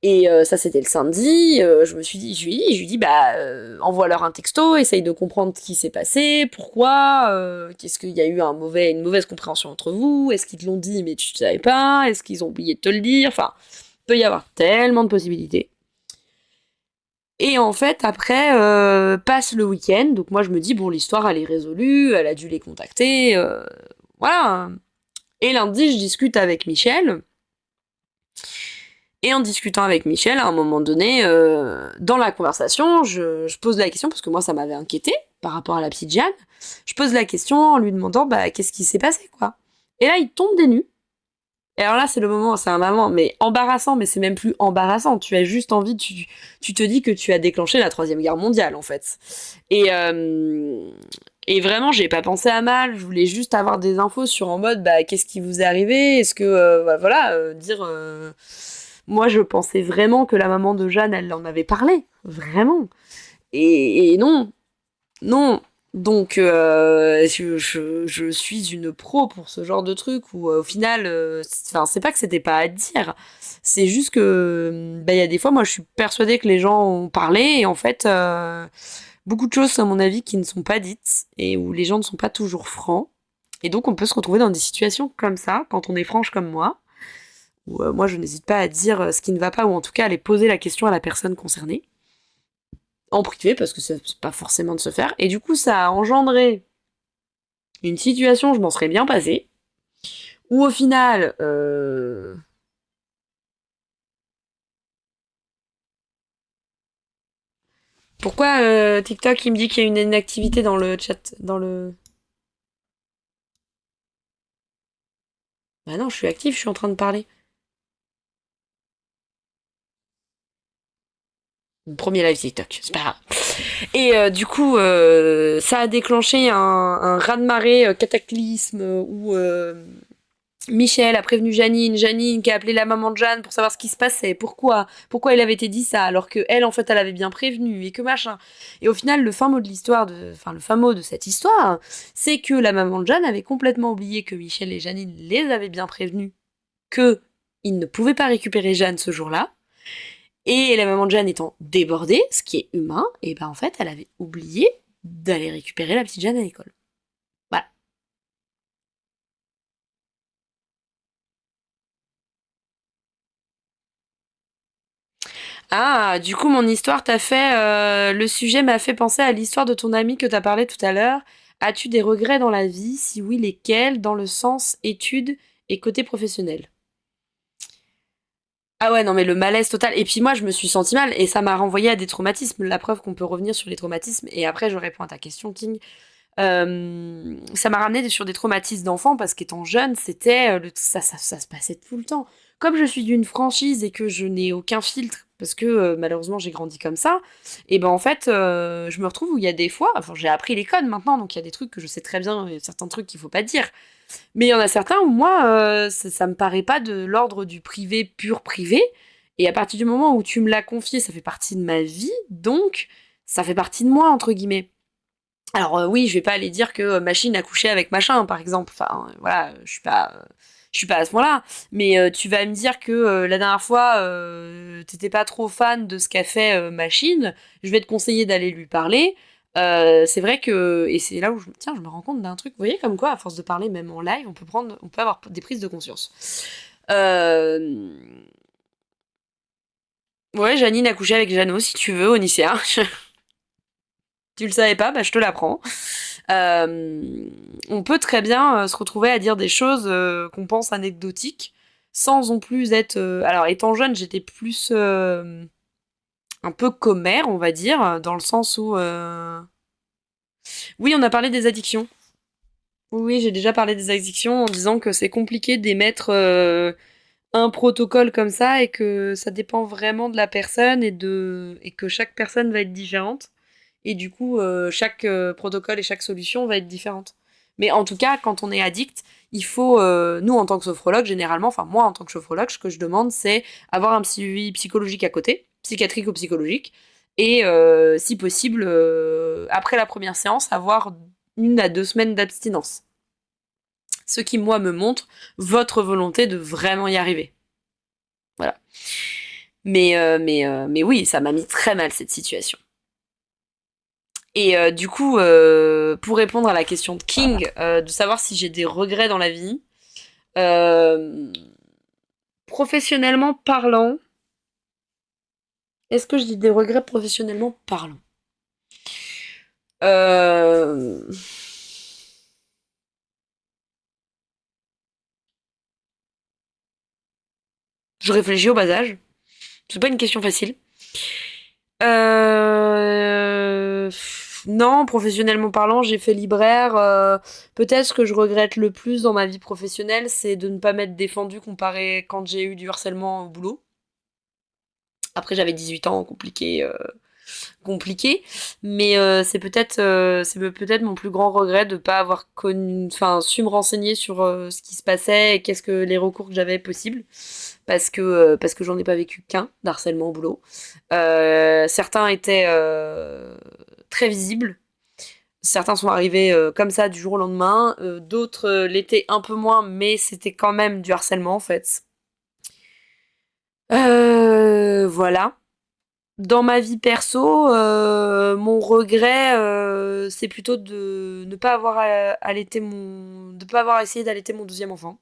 Et ça, c'était le samedi. Je lui dis, bah, envoie-leur un texto, essaye de comprendre ce qui s'est passé, pourquoi, qu'est-ce qu'il y a eu une mauvaise compréhension entre vous, est-ce qu'ils te l'ont dit, mais tu ne savais pas, est-ce qu'ils ont oublié de te le dire, enfin, il peut y avoir tellement de possibilités. Et en fait, après, passe le week-end, donc moi je me dis, bon, l'histoire elle est résolue, elle a dû les contacter, voilà. Et lundi, je discute avec Michel, et en discutant avec Michel, à un moment donné, dans la conversation, je pose la question, parce que moi ça m'avait inquiété par rapport à la petite Jeanne, je pose la question en lui demandant, bah, qu'est-ce qui s'est passé, quoi. Et là, il tombe des nues. Et alors là, c'est le moment, c'est un moment, mais embarrassant, mais c'est même plus embarrassant. Tu as juste envie, tu te dis que tu as déclenché la Troisième Guerre mondiale, en fait. Et vraiment, j'ai pas pensé à mal. Je voulais juste avoir des infos sur en mode, bah, qu'est-ce qui vous est arrivé. Est-ce que, bah, voilà, dire. Moi, je pensais vraiment que la maman de Jeanne, elle en avait parlé, vraiment. Et non, non. Donc, je suis une pro pour ce genre de truc où, au final, c'est pas que c'était pas à dire, c'est juste que, bah, il y a des fois, moi, je suis persuadée que les gens ont parlé et en fait, beaucoup de choses, à mon avis, qui ne sont pas dites et où les gens ne sont pas toujours francs. Et donc, on peut se retrouver dans des situations comme ça, quand on est franche comme moi, où moi, je n'hésite pas à dire ce qui ne va pas ou en tout cas à aller poser la question à la personne concernée en privé parce que c'est pas forcément de se faire. Et du coup, ça a engendré une situation, je m'en serais bien passée, où au final, pourquoi TikTok il me dit qu'il y a une inactivité dans le chat, dans le... Bah non, je suis active, je suis en train de parler. Mon premier live TikTok, c'est pas grave. Et du coup, ça a déclenché un raz-de-marée cataclysme où Michel a prévenu Janine qui a appelé la maman de Jeanne pour savoir ce qui se passait, pourquoi il avait été dit ça, alors que elle en fait elle avait bien prévenu et que machin. Et au final le fin mot de l'histoire, le fin mot de cette histoire, c'est que la maman de Jeanne avait complètement oublié que Michel et Janine les avaient bien prévenus que ils ne pouvaient pas récupérer Jeanne ce jour-là. Et la maman de Jeanne étant débordée, ce qui est humain, et ben en fait elle avait oublié d'aller récupérer la petite Jeanne à l'école. Voilà. Ah, du coup, mon histoire t'a fait. Le sujet m'a fait penser à l'histoire de ton ami que t'as parlé tout à l'heure. As-tu des regrets dans la vie? Si oui, lesquels? Dans le sens études et côté professionnel. Ah ouais, non, mais le malaise total. Et puis moi, je me suis sentie mal et ça m'a renvoyé à des traumatismes. La preuve qu'on peut revenir sur les traumatismes. Et après, je réponds à ta question, King. Ça m'a ramené sur des traumatismes d'enfant parce qu'étant jeune, c'était ça se passait tout le temps. Comme je suis d'une franchise et que je n'ai aucun filtre parce que malheureusement j'ai grandi comme ça, et ben en fait je me retrouve où il y a des fois, enfin j'ai appris les codes maintenant, donc il y a des trucs que je sais très bien, et certains trucs qu'il faut pas dire. Mais il y en a certains où moi ça me paraît pas de l'ordre du privé pur privé. Et à partir du moment où tu me l'as confié, ça fait partie de ma vie, donc ça fait partie de moi entre guillemets. Alors oui, je vais pas aller dire que machine a couché avec machin, par exemple. Enfin, voilà, je suis pas à ce point-là. Mais tu vas me dire que la dernière fois, t'étais pas trop fan de ce qu'a fait machine. Je vais te conseiller d'aller lui parler. C'est vrai que et c'est là où tiens, je me rends compte d'un truc. Vous voyez comme quoi, à force de parler, même en live, on peut avoir des prises de conscience. Euh, Ouais, Janine a couché avec Jeannot, si tu veux, au Nicéa. Tu le savais pas, bah je te l'apprends. On peut très bien se retrouver à dire des choses qu'on pense anecdotiques, sans non plus être... Alors, étant jeune, j'étais plus un peu commère, on va dire, dans le sens où... Oui, on a parlé des addictions. Oui, j'ai déjà parlé des addictions en disant que c'est compliqué d'émettre un protocole comme ça et que ça dépend vraiment de la personne et que chaque personne va être différente. Et du coup, chaque protocole et chaque solution va être différente. Mais en tout cas, quand on est addict, il faut, nous en tant que sophrologue, généralement, enfin moi en tant que sophrologue, ce que je demande, c'est avoir un suivi psychologique à côté, psychiatrique ou psychologique, et si possible, après la première séance, avoir 1 à 2 semaines d'abstinence. Ce qui, moi, me montre votre volonté de vraiment y arriver. Voilà. Mais oui, ça m'a mis très mal cette situation. Et du coup, pour répondre à la question de King, de savoir si j'ai des regrets dans la vie, euh, professionnellement parlant, est-ce que j'ai des regrets professionnellement parlant? euh... Je réfléchis au bas âge. C'est pas une question facile. Non, professionnellement parlant, j'ai fait libraire. Peut-être ce que je regrette le plus dans ma vie professionnelle, c'est de ne pas m'être défendue comparé quand j'ai eu du harcèlement au boulot. Après, j'avais 18 ans, compliqué, mais c'est peut-être mon plus grand regret de pas avoir su me renseigner sur ce qui se passait et qu'est-ce que les recours que j'avais possibles, parce que j'en ai pas vécu qu'un d'harcèlement au boulot. Certains étaient très visibles. Certains sont arrivés comme ça du jour au lendemain, d'autres l'étaient un peu moins, mais c'était quand même du harcèlement en fait. Voilà. Dans ma vie perso, mon regret, c'est plutôt de ne pas avoir de pas avoir essayé d'allaiter mon deuxième enfant.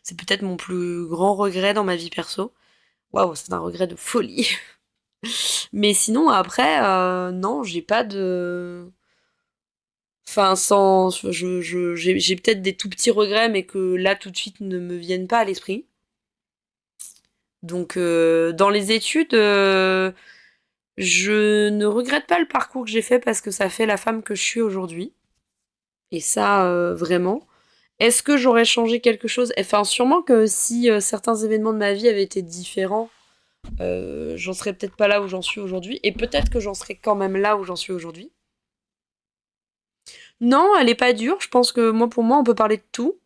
C'est peut-être mon plus grand regret dans ma vie perso. Waouh, c'est un regret de folie. Mais sinon, après, non, j'ai pas de... Enfin, j'ai peut-être des tout petits regrets, mais que là, tout de suite, ne me viennent pas à l'esprit. Donc, dans les études, je ne regrette pas le parcours que j'ai fait parce que ça fait la femme que je suis aujourd'hui. Et ça, vraiment. Est-ce que j'aurais changé quelque chose? Enfin, sûrement que si certains événements de ma vie avaient été différents, j'en serais peut-être pas là où j'en suis aujourd'hui. Et peut-être que j'en serais quand même là où j'en suis aujourd'hui. Non, elle est pas dure. Je pense que moi, pour moi, on peut parler de tout.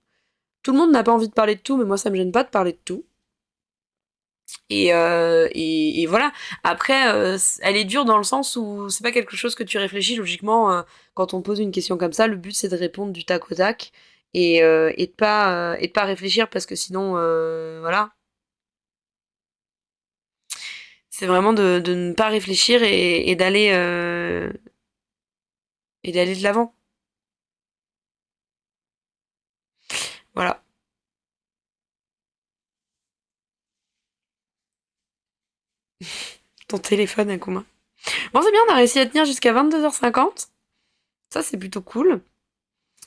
Tout le monde n'a pas envie de parler de tout, mais moi, ça me gêne pas de parler de tout. Et voilà. Après, elle est dure dans le sens où c'est pas quelque chose que tu réfléchis logiquement quand on pose une question comme ça. Le but c'est de répondre du tac au tac et de pas réfléchir parce que sinon, voilà, c'est vraiment de ne pas réfléchir et d'aller de l'avant. Voilà. Ton téléphone à commun. Bon, c'est bien, on a réussi à tenir jusqu'à 22h50. Ça, c'est plutôt cool.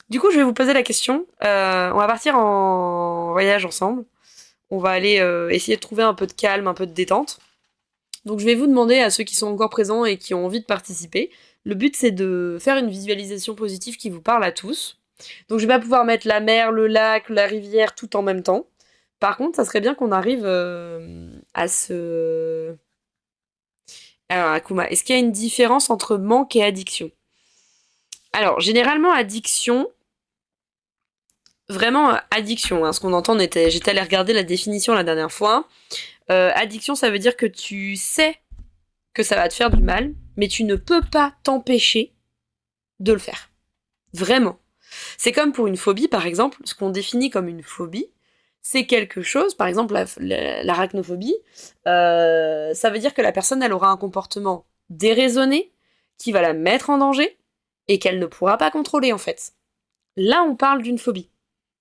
Du coup, je vais vous poser la question. On va partir en voyage ensemble. On va aller essayer de trouver un peu de calme, un peu de détente. Donc je vais vous demander à ceux qui sont encore présents et qui ont envie de participer Le but, c'est de faire une visualisation positive qui vous parle à tous. Donc, je vais pas pouvoir mettre la mer, le lac, la rivière tout en même temps. Par contre, ça serait bien qu'on arrive à se... Alors, Akuma, est-ce qu'il y a une différence entre manque et addiction? Alors, généralement, addiction, vraiment addiction, hein, ce qu'on entend, j'étais allée regarder la définition la dernière fois. Addiction, ça veut dire que tu sais que ça va te faire du mal, mais tu ne peux pas t'empêcher de le faire. Vraiment. C'est comme pour une phobie, par exemple, ce qu'on définit comme une phobie, c'est quelque chose, par exemple l'arachnophobie, ça veut dire que la personne, elle aura un comportement déraisonné qui va la mettre en danger et qu'elle ne pourra pas contrôler, en fait. Là, on parle d'une phobie.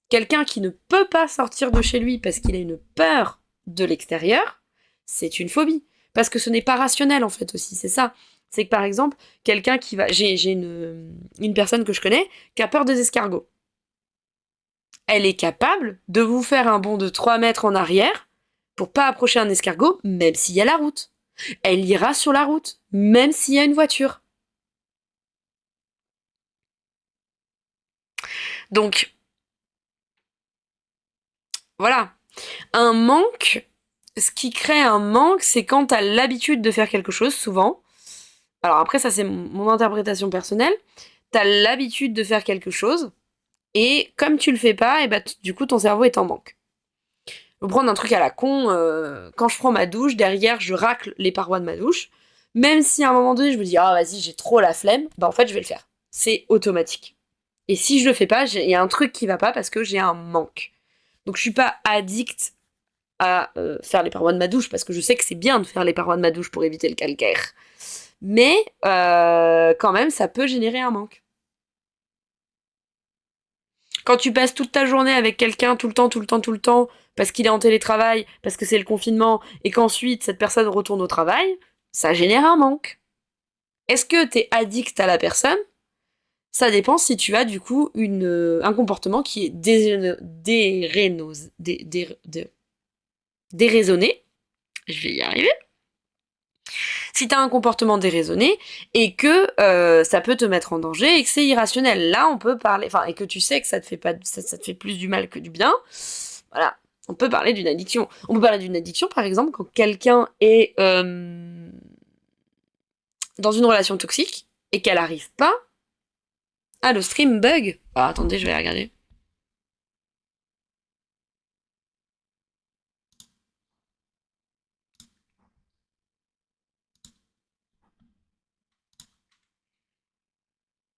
Quelqu'un qui ne peut pas sortir de chez lui parce qu'il a une peur de l'extérieur, c'est une phobie. Parce que ce n'est pas rationnel, en fait, aussi, c'est ça. C'est que, par exemple, quelqu'un qui va... J'ai une personne que je connais qui a peur des escargots. Elle est capable de vous faire un bond de 3 mètres en arrière pour pas approcher un escargot, même s'il y a la route. Elle ira sur la route, même s'il y a une voiture. Donc, voilà. Un manque, ce qui crée un manque, c'est quand t'as l'habitude de faire quelque chose, souvent. Alors après, ça c'est mon interprétation personnelle. T'as l'habitude de faire quelque chose, et comme tu le fais pas, et bah, du coup ton cerveau est en manque. Je vais prendre un truc à la con, quand je prends ma douche, derrière je racle les parois de ma douche, même si à un moment donné je me dis ah vas-y j'ai trop la flemme, bah en fait je vais le faire. C'est automatique. Et si je le fais pas, il y a un truc qui va pas parce que j'ai un manque. Donc je suis pas addict à faire les parois de ma douche parce que je sais que c'est bien de faire les parois de ma douche pour éviter le calcaire. Mais quand même ça peut générer un manque. Quand tu passes toute ta journée avec quelqu'un tout le temps, tout le temps, tout le temps, parce qu'il est en télétravail, parce que c'est le confinement, et qu'ensuite cette personne retourne au travail, ça génère un manque. Est-ce que t'es addict à la personne? Ça dépend si tu as du coup un comportement qui est déraisonné. Je vais y arriver. Si t'as un comportement déraisonné et que ça peut te mettre en danger et que c'est irrationnel, là on peut parler, enfin et que tu sais que ça te fait pas, ça te fait plus du mal que du bien, voilà, on peut parler d'une addiction. On peut parler d'une addiction par exemple quand quelqu'un est dans une relation toxique et qu'elle arrive pas à le stream bug. Ah, attendez, je vais regarder.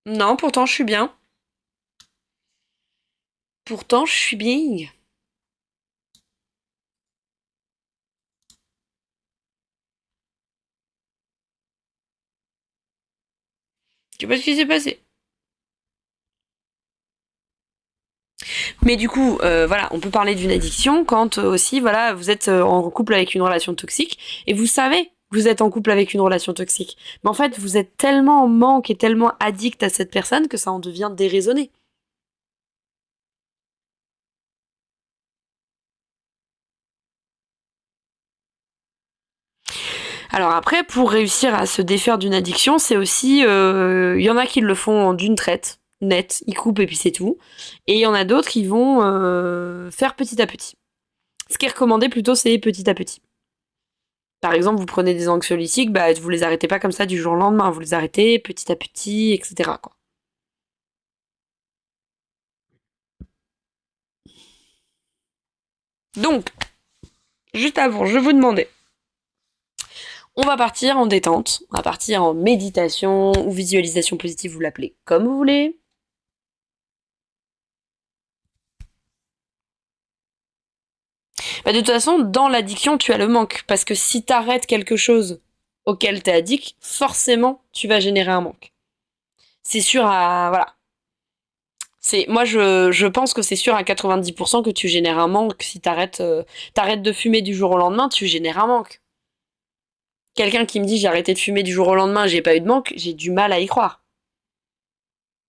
Non, pourtant je suis bien. Pourtant je suis bien. Je sais pas ce qui s'est passé. Mais du coup, voilà, on peut parler d'une addiction quand aussi, voilà, vous êtes en couple avec une relation toxique et vous savez que vous êtes en couple avec une relation toxique. Mais en fait, vous êtes tellement en manque et tellement addict à cette personne que ça en devient déraisonné. Alors après, pour réussir à se défaire d'une addiction, c'est aussi, il y en a qui le font d'une traite, nette, ils coupent et puis c'est tout. Et il y en a d'autres qui vont faire petit à petit. Ce qui est recommandé plutôt, c'est petit à petit. Par exemple, vous prenez des anxiolytiques, bah, vous les arrêtez pas comme ça du jour au lendemain, vous les arrêtez petit à petit, etc., quoi. Donc, juste avant, je vous demandais, on va partir en détente, on va partir en méditation ou visualisation positive, vous l'appelez comme vous voulez. Bah, de toute façon, dans l'addiction, tu as le manque, parce que si t'arrêtes quelque chose auquel t'es addict, forcément, tu vas générer un manque. C'est sûr à... Voilà. Moi, je pense que c'est sûr à 90% que tu génères un manque. Si t'arrêtes de fumer du jour au lendemain, tu génères un manque. Quelqu'un qui me dit j'ai arrêté de fumer du jour au lendemain, j'ai pas eu de manque, j'ai du mal à y croire.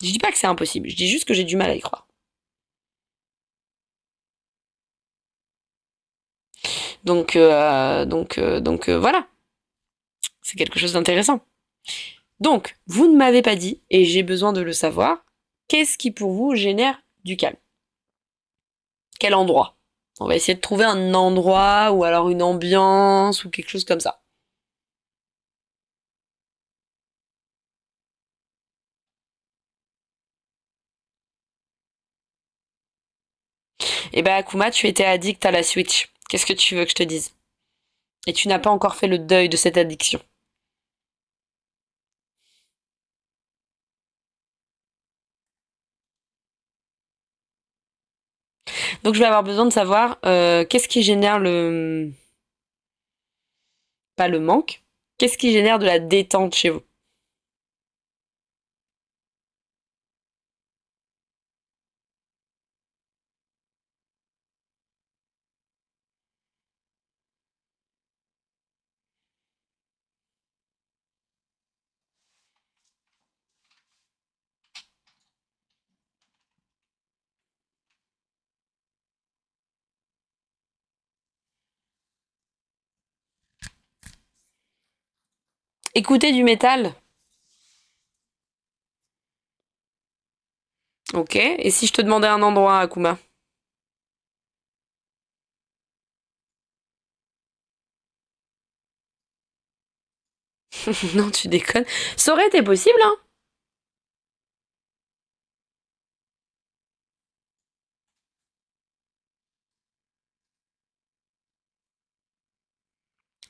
Je dis pas que c'est impossible, je dis juste que j'ai du mal à y croire. Donc voilà, c'est quelque chose d'intéressant. Donc, vous ne m'avez pas dit, et j'ai besoin de le savoir, qu'est-ce qui pour vous génère du calme? Quel endroit? On va essayer de trouver un endroit ou alors une ambiance ou quelque chose comme ça. Eh ben, Akuma, tu étais addict à la Switch. Qu'est-ce que tu veux que je te dise? Et tu n'as pas encore fait le deuil de cette addiction. Donc, je vais avoir besoin de savoir qu'est-ce qui génère le... Pas le manque. Qu'est-ce qui génère de la détente chez vous? Écouter du métal. Ok. Et si je te demandais un endroit, Akuma? Non, tu déconnes. Ça aurait été possible, hein?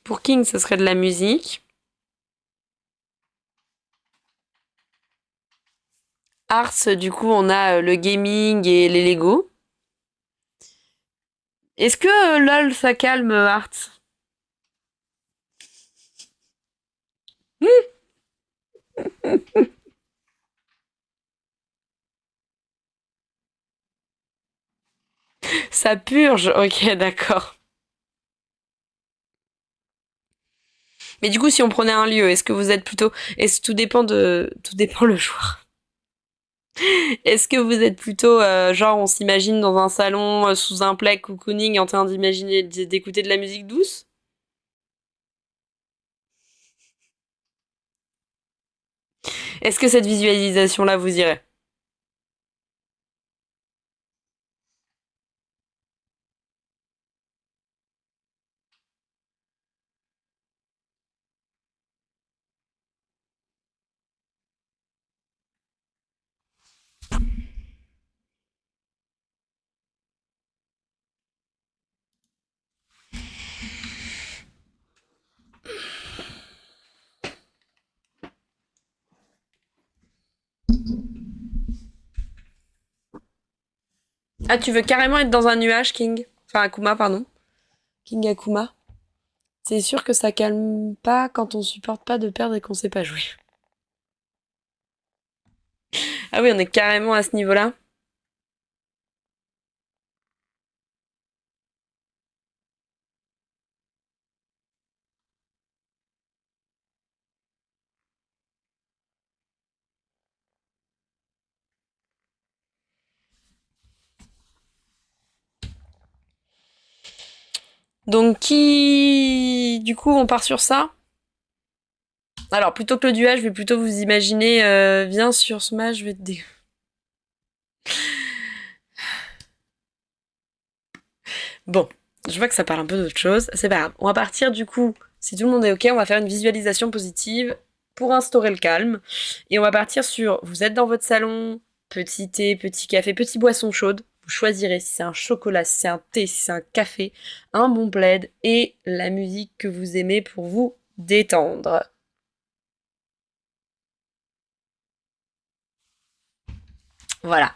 Pour King, ce serait de la musique. Arts, du coup, on a le gaming et les Lego. Est-ce que LOL, ça calme Arts? Ça purge? Ok, d'accord. Mais du coup, si on prenait un lieu, est-ce que vous êtes plutôt... Est-ce que tout dépend de... Tout dépend le joueur. Est-ce que vous êtes plutôt, genre, on s'imagine dans un salon, sous un plaid cocooning, en train d'imaginer, d'écouter de la musique douce? Est-ce que cette visualisation-là vous irait? Ah, tu veux carrément être dans un nuage, King? Enfin, Akuma, pardon. King Akuma. C'est sûr que ça calme pas quand on supporte pas de perdre et qu'on sait pas jouer. Ah oui, on est carrément à ce niveau-là. Donc qui... Du coup, on part sur ça. Alors, plutôt que le duel, je vais plutôt vous imaginer... viens sur Smash, je vais te... Bon, je vois que ça parle un peu d'autre chose. C'est pas grave. On va partir du coup, si tout le monde est ok, on va faire une visualisation positive pour instaurer le calme. Et on va partir sur, vous êtes dans votre salon, petit thé, petit café, petite boisson chaude. Vous choisirez si c'est un chocolat, si c'est un thé, si c'est un café, un bon plaid et la musique que vous aimez pour vous détendre. Voilà.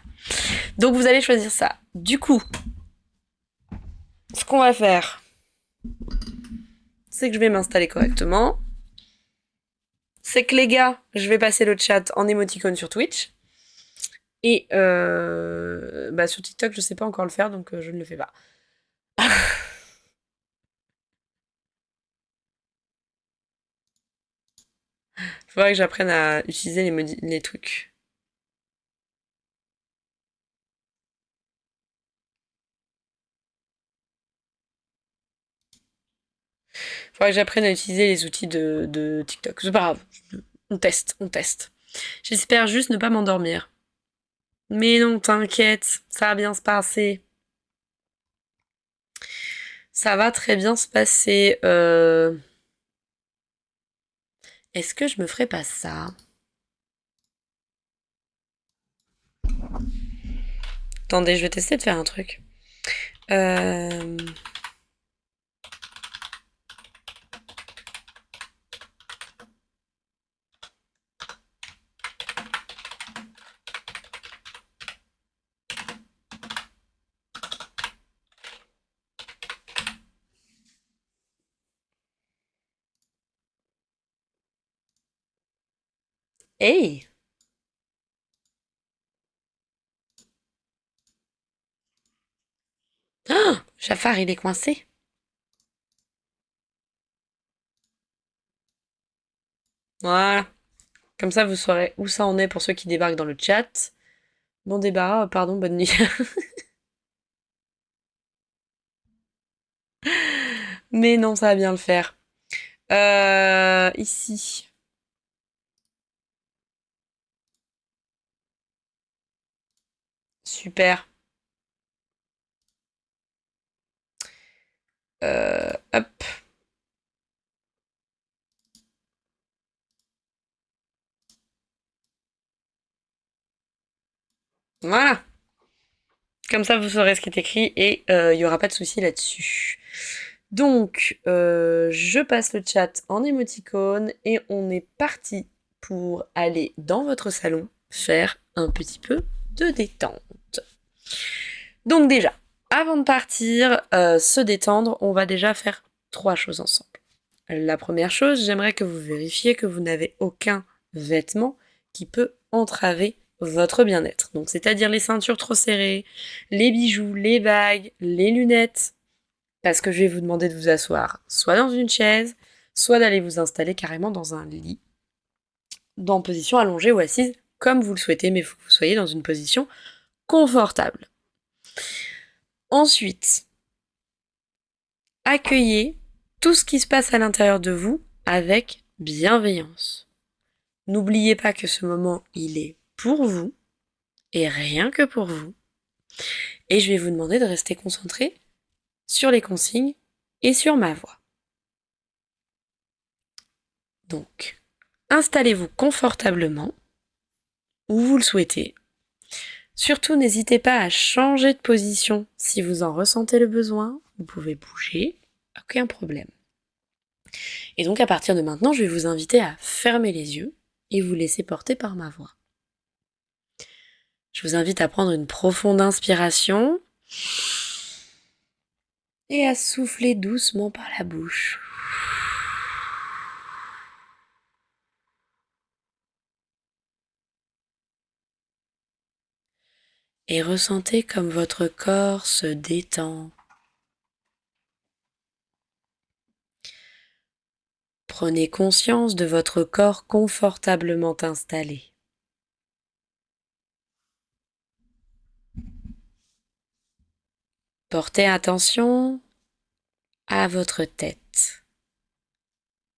Donc vous allez choisir ça. Du coup, ce qu'on va faire, c'est que je vais m'installer correctement. C'est que les gars, je vais passer le chat en émoticône sur Twitch. Et bah, sur TikTok, je sais pas encore le faire, donc je ne le fais pas. Faudrait que j'apprenne à utiliser les trucs. Faudrait que j'apprenne à utiliser les outils de TikTok. C'est pas grave. On teste, on teste. J'espère juste ne pas m'endormir. Mais non, t'inquiète, ça va bien se passer. Ça va très bien se passer. Est-ce que je me ferais pas ça? Attendez, je vais tester de faire un truc. Euh... Hey! Oh, Jafar, il est coincé. Voilà. Comme ça, vous saurez où ça en est pour ceux qui débarquent dans le chat. Bon débarras, pardon, bonne nuit. Mais non, ça va bien le faire. Ici. Super. Hop. Voilà. Comme ça, vous saurez ce qui est écrit et il n'y aura pas de souci là-dessus. Donc, je passe le chat en émoticône et on est parti pour aller dans votre salon faire un petit peu de détente. Donc déjà, avant de partir, se détendre, on va déjà faire 3 choses ensemble. La première chose, j'aimerais que vous vérifiez que vous n'avez aucun vêtement qui peut entraver votre bien-être. Donc, c'est-à-dire les ceintures trop serrées, les bijoux, les bagues, les lunettes, parce que je vais vous demander de vous asseoir soit dans une chaise, soit d'aller vous installer carrément dans un lit, en position allongée ou assise, comme vous le souhaitez, mais il faut que vous soyez dans une position confortable. Ensuite, accueillez tout ce qui se passe à l'intérieur de vous avec bienveillance. N'oubliez pas que ce moment, il est pour vous et rien que pour vous. Et je vais vous demander de rester concentré sur les consignes et sur ma voix. Donc, installez-vous confortablement où vous le souhaitez. Surtout, n'hésitez pas à changer de position si vous en ressentez le besoin. Vous pouvez bouger, aucun problème. Et donc, à partir de maintenant, je vais vous inviter à fermer les yeux et vous laisser porter par ma voix. Je vous invite à prendre une profonde inspiration et à souffler doucement par la bouche. Et ressentez comme votre corps se détend. Prenez conscience de votre corps confortablement installé. Portez attention à votre tête,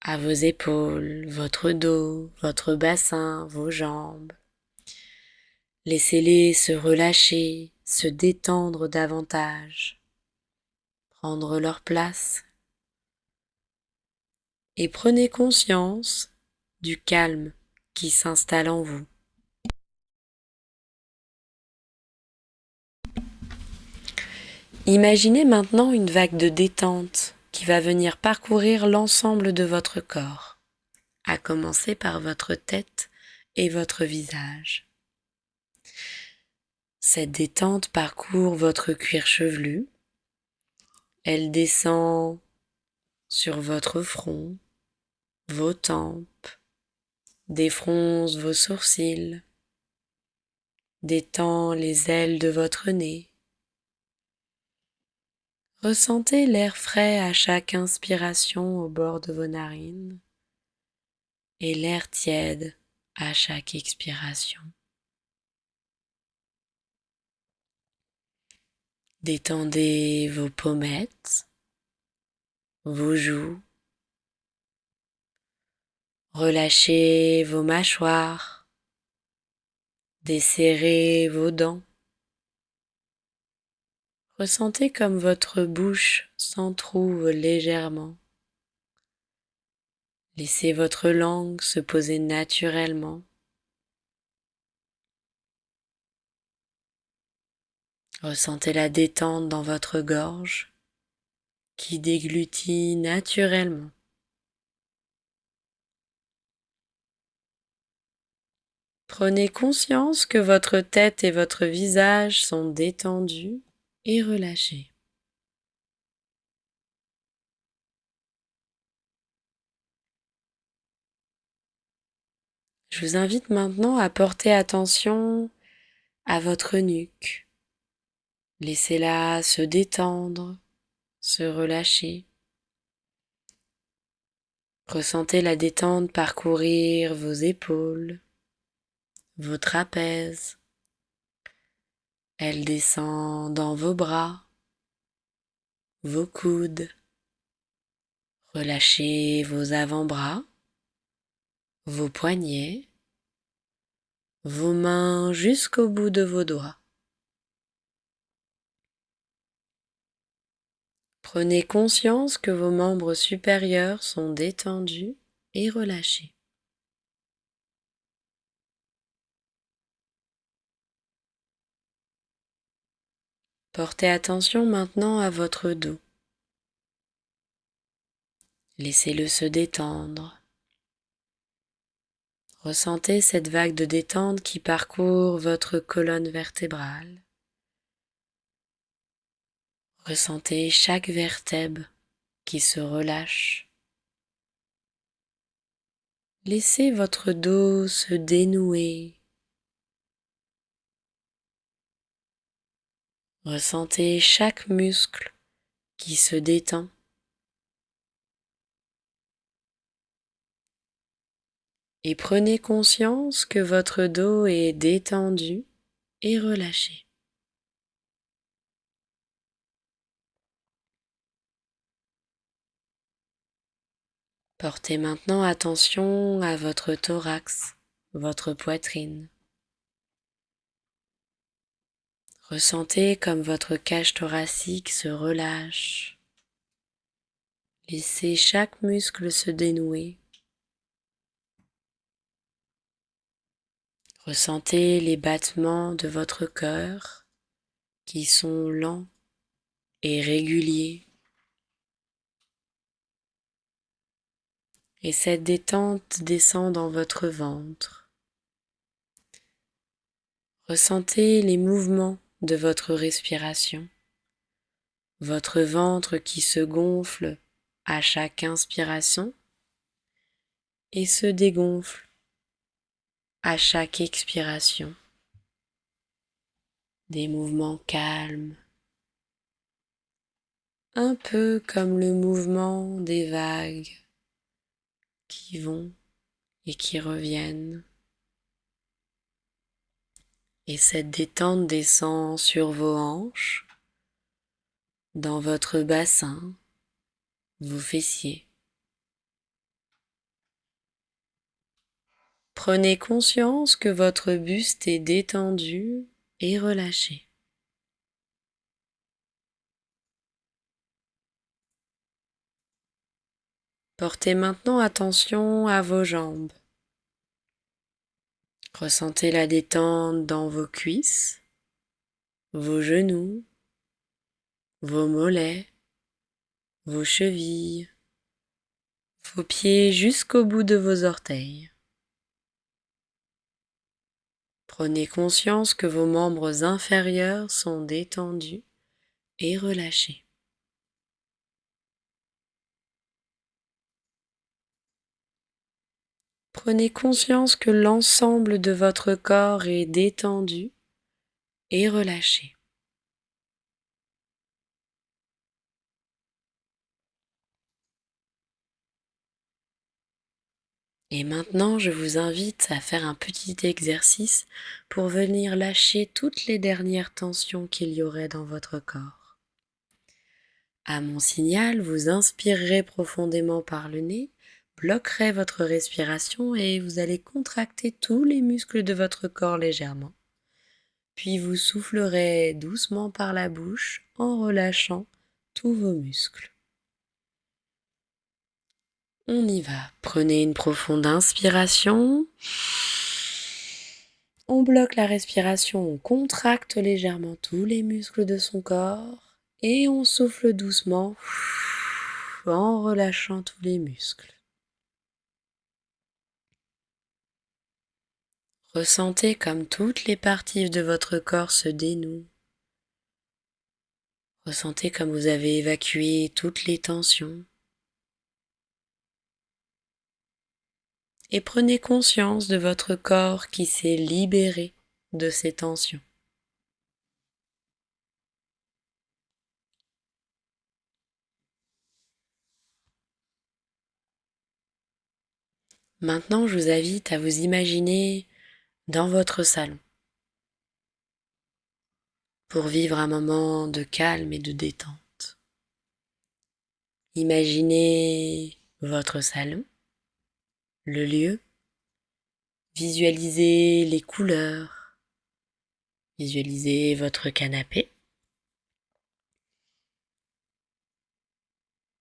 à vos épaules, votre dos, votre bassin, vos jambes. Laissez-les se relâcher, se détendre davantage, prendre leur place et prenez conscience du calme qui s'installe en vous. Imaginez maintenant une vague de détente qui va venir parcourir l'ensemble de votre corps, à commencer par votre tête et votre visage. Cette détente parcourt votre cuir chevelu, elle descend sur votre front, vos tempes, défronce vos sourcils, détend les ailes de votre nez. Ressentez l'air frais à chaque inspiration au bord de vos narines et l'air tiède à chaque expiration. Détendez vos pommettes, vos joues, Relâchez vos mâchoires, desserrez vos dents. Ressentez comme votre bouche s'entr'ouvre légèrement. Laissez votre langue se poser naturellement. Ressentez la détente dans votre gorge qui déglutit naturellement. Prenez conscience que votre tête et votre visage sont détendus et relâchés. Je vous invite maintenant à porter attention à votre nuque. Laissez-la se détendre, se relâcher. Ressentez la détente parcourir vos épaules, vos trapèzes. Elle descend dans vos bras, vos coudes. Relâchez vos avant-bras, vos poignets, vos mains jusqu'au bout de vos doigts. Prenez conscience que vos membres supérieurs sont détendus et relâchés. Portez attention maintenant à votre dos. Laissez-le se détendre. Ressentez cette vague de détente qui parcourt votre colonne vertébrale. Ressentez chaque vertèbre qui se relâche. Laissez votre dos se dénouer. Ressentez chaque muscle qui se détend. Et prenez conscience que votre dos est détendu et relâché. Portez maintenant attention à votre thorax, votre poitrine. Ressentez comme votre cage thoracique se relâche. Laissez chaque muscle se dénouer. Ressentez les battements de votre cœur qui sont lents et réguliers. Et cette détente descend dans votre ventre. Ressentez les mouvements de votre respiration. Votre ventre qui se gonfle à chaque inspiration et se dégonfle à chaque expiration. Des mouvements calmes, un peu comme le mouvement des vagues qui vont et qui reviennent. Et cette détente descend sur vos hanches, dans votre bassin, vos fessiers. Prenez conscience que votre buste est détendu et relâché. Portez maintenant attention à vos jambes. Ressentez la détente dans vos cuisses, vos genoux, vos mollets, vos chevilles, vos pieds jusqu'au bout de vos orteils. Prenez conscience que vos membres inférieurs sont détendus et relâchés. Prenez conscience que l'ensemble de votre corps est détendu et relâché. Et maintenant, je vous invite à faire un petit exercice pour venir lâcher toutes les dernières tensions qu'il y aurait dans votre corps. À mon signal, vous inspirerez profondément par le nez, bloquerez votre respiration et vous allez contracter tous les muscles de votre corps légèrement. Puis vous soufflerez doucement par la bouche en relâchant tous vos muscles. On y va. Prenez une profonde inspiration. On bloque la respiration, on contracte légèrement tous les muscles de son corps et on souffle doucement en relâchant tous les muscles. Ressentez comme toutes les parties de votre corps se dénouent. Ressentez comme vous avez évacué toutes les tensions. Et prenez conscience de votre corps qui s'est libéré de ces tensions. Maintenant, je vous invite à vous imaginer dans votre salon pour vivre un moment de calme et de détente. Imaginez votre salon, le lieu, visualisez les couleurs, visualisez votre canapé,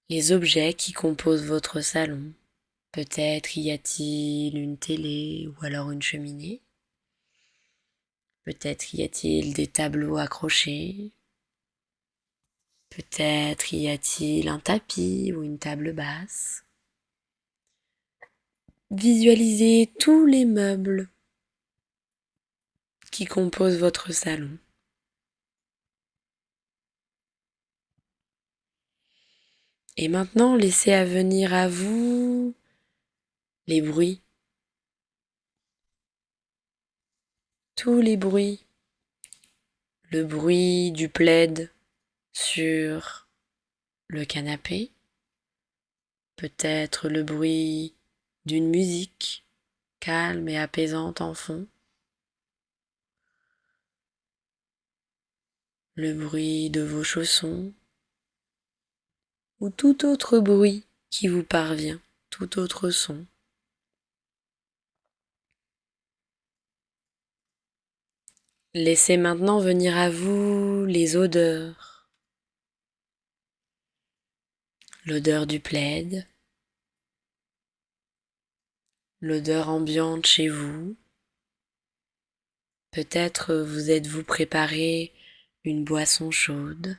les objets qui composent votre salon. Peut-être y a-t-il une télé ou alors une cheminée. Peut-être y a-t-il des tableaux accrochés. Peut-être y a-t-il un tapis ou une table basse. Visualisez tous les meubles qui composent votre salon. Et maintenant, laissez à venir à vous les bruits. Tous les bruits. Le bruit du plaid sur le canapé. Peut-être le bruit d'une musique calme et apaisante en fond. Le bruit de vos chaussons. Ou tout autre bruit qui vous parvient, tout autre son. Laissez maintenant venir à vous les odeurs. L'odeur du plaid, l'odeur ambiante chez vous. Peut-être vous êtes-vous préparé une boisson chaude.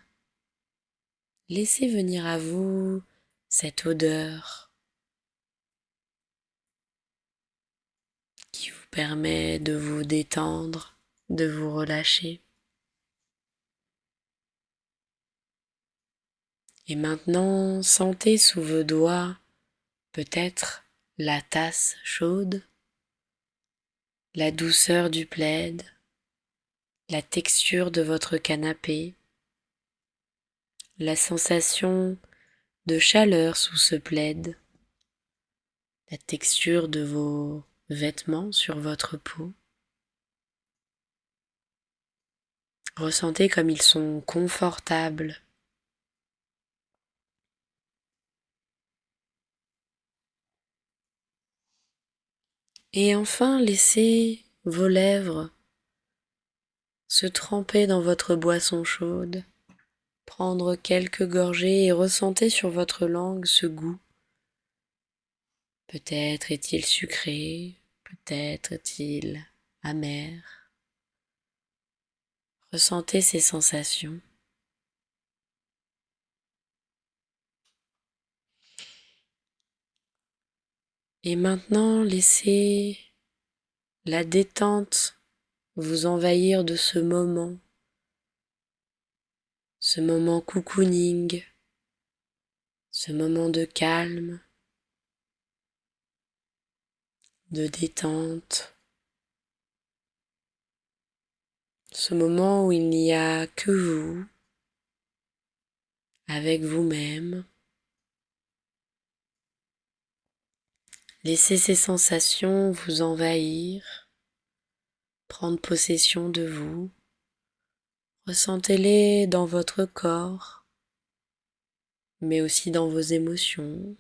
Laissez venir à vous cette odeur qui vous permet de vous détendre, de vous relâcher. Et maintenant, sentez sous vos doigts peut-être la tasse chaude, la douceur du plaid, la texture de votre canapé, la sensation de chaleur sous ce plaid, la texture de vos vêtements sur votre peau. Ressentez comme ils sont confortables. Et enfin, laissez vos lèvres se tremper dans votre boisson chaude, prendre quelques gorgées et ressentez sur votre langue ce goût. Peut-être est-il sucré, peut-être est-il amer. Ressentez ces sensations. Et maintenant, laissez la détente vous envahir de ce moment cocooning, ce moment de calme, de détente, ce moment où il n'y a que vous, avec vous-même. Laissez ces sensations vous envahir, prendre possession de vous. Ressentez-les dans votre corps, mais aussi dans vos émotions.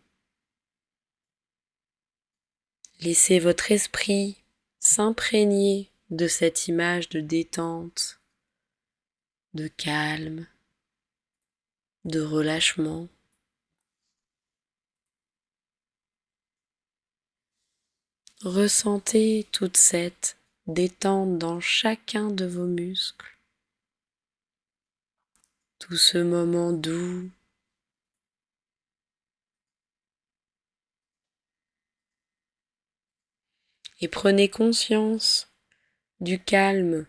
Laissez votre esprit s'imprégner de cette image de détente, de calme, de relâchement. Ressentez toute cette détente dans chacun de vos muscles. Tout ce moment doux. Et prenez conscience du calme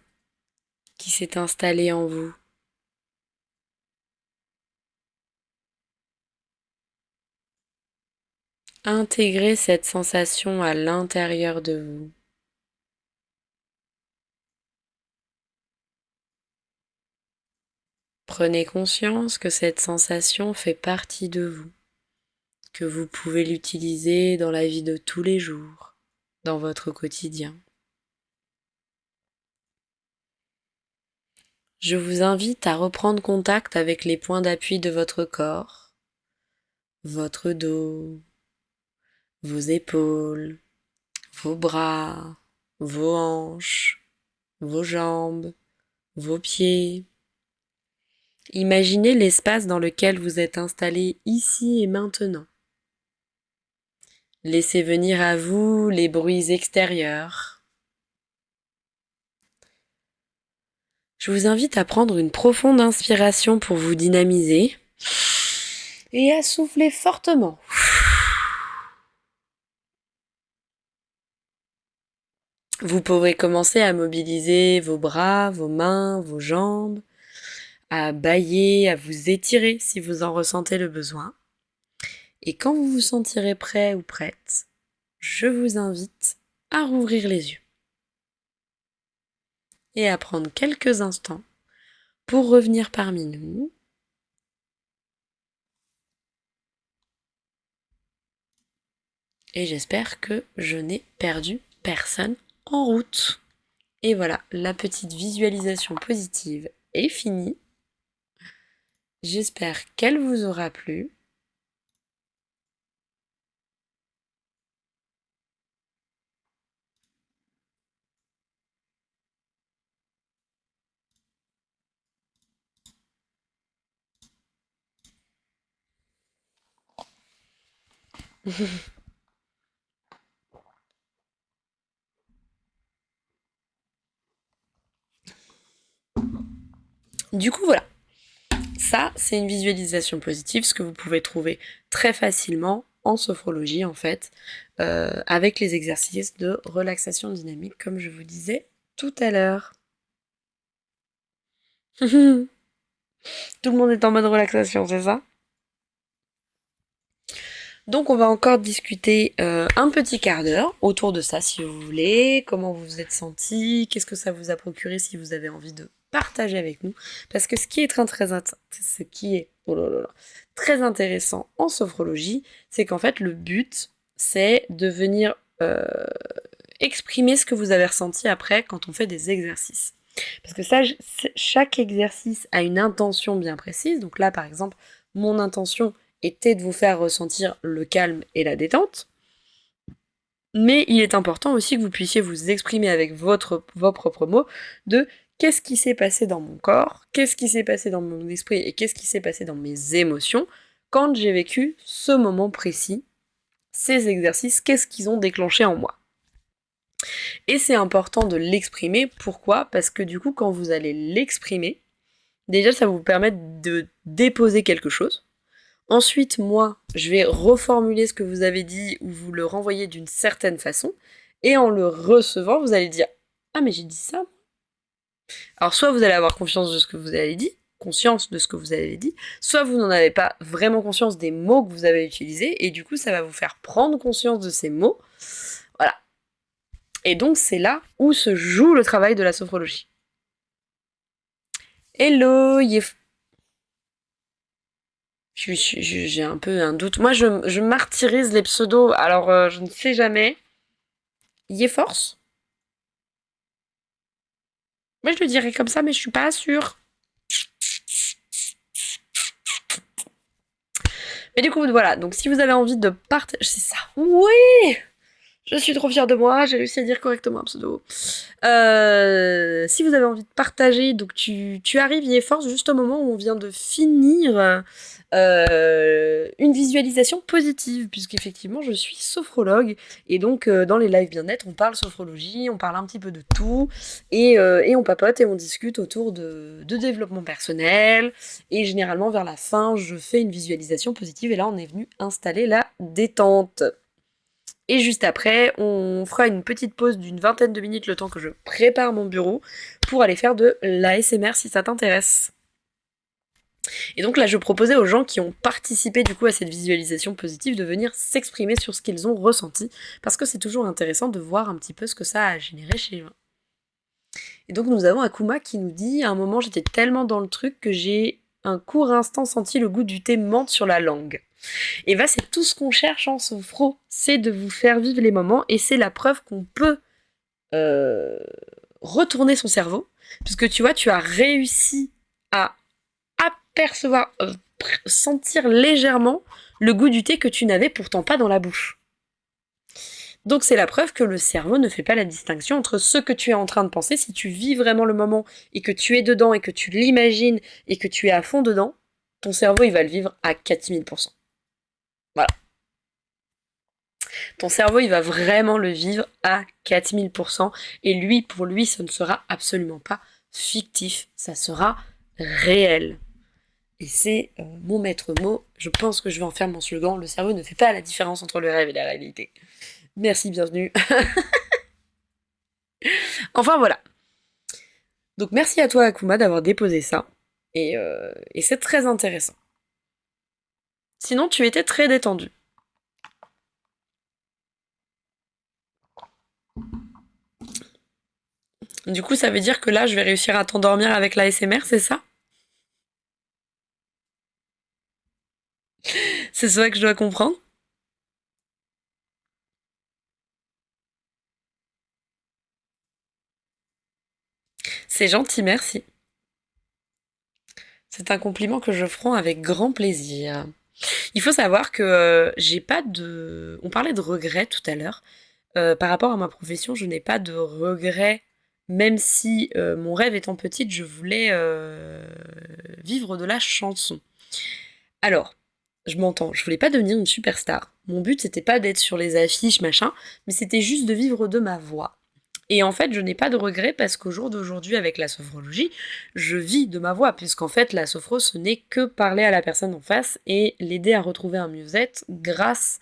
qui s'est installé en vous. Intégrez cette sensation à l'intérieur de vous. Prenez conscience que cette sensation fait partie de vous, que vous pouvez l'utiliser dans la vie de tous les jours, dans votre quotidien. Je vous invite à reprendre contact avec les points d'appui de votre corps, votre dos, vos épaules, vos bras, vos hanches, vos jambes, vos pieds. Imaginez l'espace dans lequel vous êtes installé ici et maintenant. Laissez venir à vous les bruits extérieurs. Je vous invite à prendre une profonde inspiration pour vous dynamiser et à souffler fortement. Vous pourrez commencer à mobiliser vos bras, vos mains, vos jambes, à bâiller, à vous étirer si vous en ressentez le besoin. Et quand vous vous sentirez prêt ou prête, je vous invite à rouvrir les yeux et à prendre quelques instants pour revenir parmi nous. Et j'espère que je n'ai perdu personne en route. Et voilà, la petite visualisation positive est finie. J'espère qu'elle vous aura plu. Du coup, voilà. Ça, c'est une visualisation positive, ce que vous pouvez trouver très facilement en sophrologie, en fait, avec les exercices de relaxation dynamique, comme je vous disais tout à l'heure. Tout le monde est en mode relaxation, c'est ça? Donc on va encore discuter un petit quart d'heure autour de ça si vous voulez, comment vous vous êtes senti, qu'est-ce que ça vous a procuré si vous avez envie de partager avec nous. Parce que ce qui est très intéressant en sophrologie, c'est qu'en fait le but c'est de venir exprimer ce que vous avez ressenti après quand on fait des exercices. Parce que ça, chaque exercice a une intention bien précise. Donc là par exemple, mon intention était de vous faire ressentir le calme et la détente. Mais il est important aussi que vous puissiez vous exprimer avec vos propres mots de qu'est-ce qui s'est passé dans mon corps, qu'est-ce qui s'est passé dans mon esprit et qu'est-ce qui s'est passé dans mes émotions quand j'ai vécu ce moment précis, ces exercices, qu'est-ce qu'ils ont déclenché en moi. Et c'est important de l'exprimer, pourquoi ? Parce que du coup, quand vous allez l'exprimer, déjà ça va vous permettre de déposer quelque chose. Ensuite, moi, je vais reformuler ce que vous avez dit ou vous le renvoyer d'une certaine façon. Et en le recevant, vous allez dire « Ah, mais j'ai dit ça !» Alors, soit vous allez avoir conscience de ce que vous avez dit, soit vous n'en avez pas vraiment conscience des mots que vous avez utilisés, et du coup, ça va vous faire prendre conscience de ces mots. Voilà. Et donc, c'est là où se joue le travail de la sophrologie. Hello, j'ai un peu un doute. Moi, je martyrise les pseudos, alors je ne sais jamais. Force. Moi, je le dirais comme ça, mais je suis pas sûre. Mais du coup, voilà. Donc, si vous avez envie de partager... C'est ça. Oui. Je suis trop fière de moi, j'ai réussi à dire correctement un pseudo. Si vous avez envie de partager, donc tu arrives, y est force, juste au moment où on vient de finir une visualisation positive, puisqu'effectivement je suis sophrologue, et donc dans les lives bien-être, on parle sophrologie, on parle un petit peu de tout, et on papote et on discute autour de développement personnel, et généralement vers la fin, je fais une visualisation positive, et là on est venu installer la détente. Et juste après, on fera une petite pause d'une vingtaine de minutes le temps que je prépare mon bureau pour aller faire de l'ASMR si ça t'intéresse. Et donc là, je proposais aux gens qui ont participé du coup à cette visualisation positive de venir s'exprimer sur ce qu'ils ont ressenti, parce que c'est toujours intéressant de voir un petit peu ce que ça a généré chez eux. Et donc nous avons Akuma qui nous dit « À un moment, j'étais tellement dans le truc que j'ai un court instant senti le goût du thé menthe sur la langue. » Et bah c'est tout ce qu'on cherche en sophro, c'est de vous faire vivre les moments, et c'est la preuve qu'on peut retourner son cerveau, puisque tu vois, tu as réussi à apercevoir, sentir légèrement le goût du thé que tu n'avais pourtant pas dans la bouche. Donc c'est la preuve que le cerveau ne fait pas la distinction entre ce que tu es en train de penser. Si tu vis vraiment le moment et que tu es dedans et que tu l'imagines et que tu es à fond dedans, ton cerveau il va le vivre à 4000%. Voilà. Ton cerveau il va vraiment le vivre à 4000%, et lui, pour lui, ce ne sera absolument pas fictif, ça sera réel. Et c'est mon maître mot, je pense que je vais en faire mon slogan, le cerveau ne fait pas la différence entre le rêve et la réalité. Merci, bienvenue. Enfin voilà. Donc merci à toi Akuma d'avoir déposé ça, et c'est très intéressant. Sinon tu étais très détendu. Du coup ça veut dire que là je vais réussir à t'endormir avec la SMR, c'est ça? C'est ça que je dois comprendre? C'est gentil, merci. C'est un compliment que je ferai avec grand plaisir. Il faut savoir que j'ai pas de... On parlait de regrets tout à l'heure. Par rapport à ma profession, je n'ai pas de regrets, même si mon rêve étant petite, je voulais vivre de la chanson. Alors, je m'entends, je voulais pas devenir une superstar. Mon but, c'était pas d'être sur les affiches, machin, mais c'était juste de vivre de ma voix. Et en fait, je n'ai pas de regrets parce qu'au jour d'aujourd'hui, avec la sophrologie, je vis de ma voix, puisqu'en fait, la sophro, ce n'est que parler à la personne en face et l'aider à retrouver un mieux-être grâce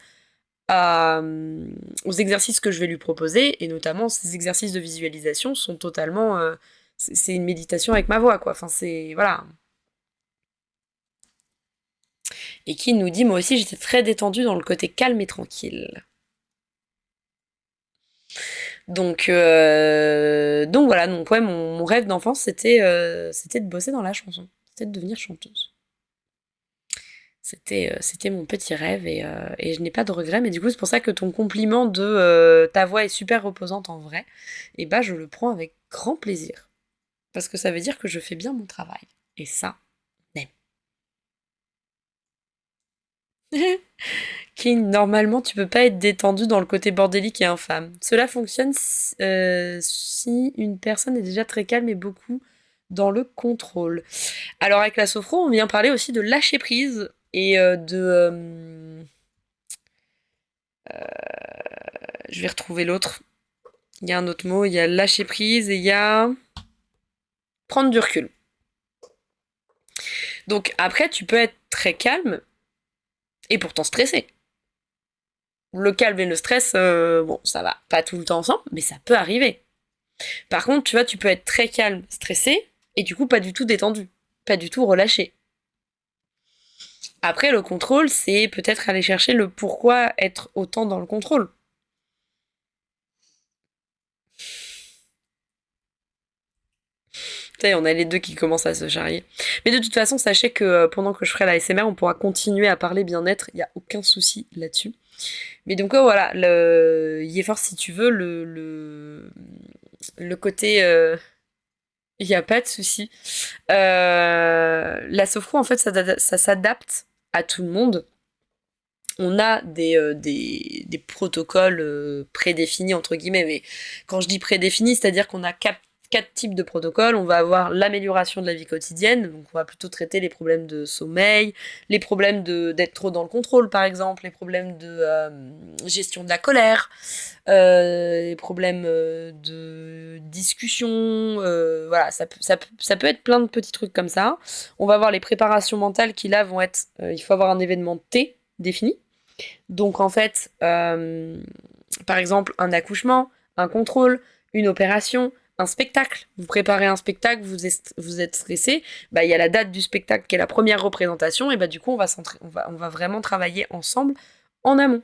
aux exercices que je vais lui proposer, et notamment ces exercices de visualisation sont totalement... c'est une méditation avec ma voix, quoi. Enfin, c'est... Voilà. Et qui nous dit, moi aussi, j'étais très détendue dans le côté calme et tranquille. Donc voilà, donc ouais, mon rêve d'enfance, c'était de bosser dans la chanson. C'était de devenir chanteuse. C'était mon petit rêve, et je n'ai pas de regrets, mais du coup c'est pour ça que ton compliment de ta voix est super reposante en vrai, et bah je le prends avec grand plaisir. Parce que ça veut dire que je fais bien mon travail. Et ça, on aime. King, normalement tu peux pas être détendu dans le côté bordélique et infâme. Cela fonctionne si une personne est déjà très calme et beaucoup dans le contrôle. Alors avec la sophro, on vient parler aussi de lâcher prise et je vais retrouver l'autre. Il y a un autre mot, il y a lâcher prise et il y a prendre du recul. Donc après, tu peux être très calme et pourtant stressé. Le calme et le stress, bon, ça va pas tout le temps ensemble, mais ça peut arriver. Par contre, tu vois, tu peux être très calme, stressé, et du coup pas du tout détendu, pas du tout relâché. Après, le contrôle, c'est peut-être aller chercher le pourquoi être autant dans le contrôle. Tu sais, on a les deux qui commencent à se charrier. Mais de toute façon, sachez que pendant que je ferai la SMR, on pourra continuer à parler bien-être, il n'y a aucun souci là-dessus. Mais donc voilà, y est fort si tu veux, le côté... il n'y a pas de souci. La sophro, en fait, ça s'adapte à tout le monde. On a des protocoles prédéfinis, entre guillemets, mais quand je dis prédéfinis, c'est-à-dire qu'on a quatre types de protocoles. On va avoir l'amélioration de la vie quotidienne, donc on va plutôt traiter les problèmes de sommeil, les problèmes d'être trop dans le contrôle par exemple, les problèmes de gestion de la colère, les problèmes de discussion, voilà, ça peut être plein de petits trucs comme ça. On va avoir les préparations mentales qui là vont être, il faut avoir un événement T défini. Donc en fait, par exemple, un accouchement, un contrôle, une opération, un spectacle. Vous préparez un spectacle, vous êtes stressé, bah, il y a la date du spectacle qui est la première représentation, et bah, du coup, on va vraiment travailler ensemble en amont.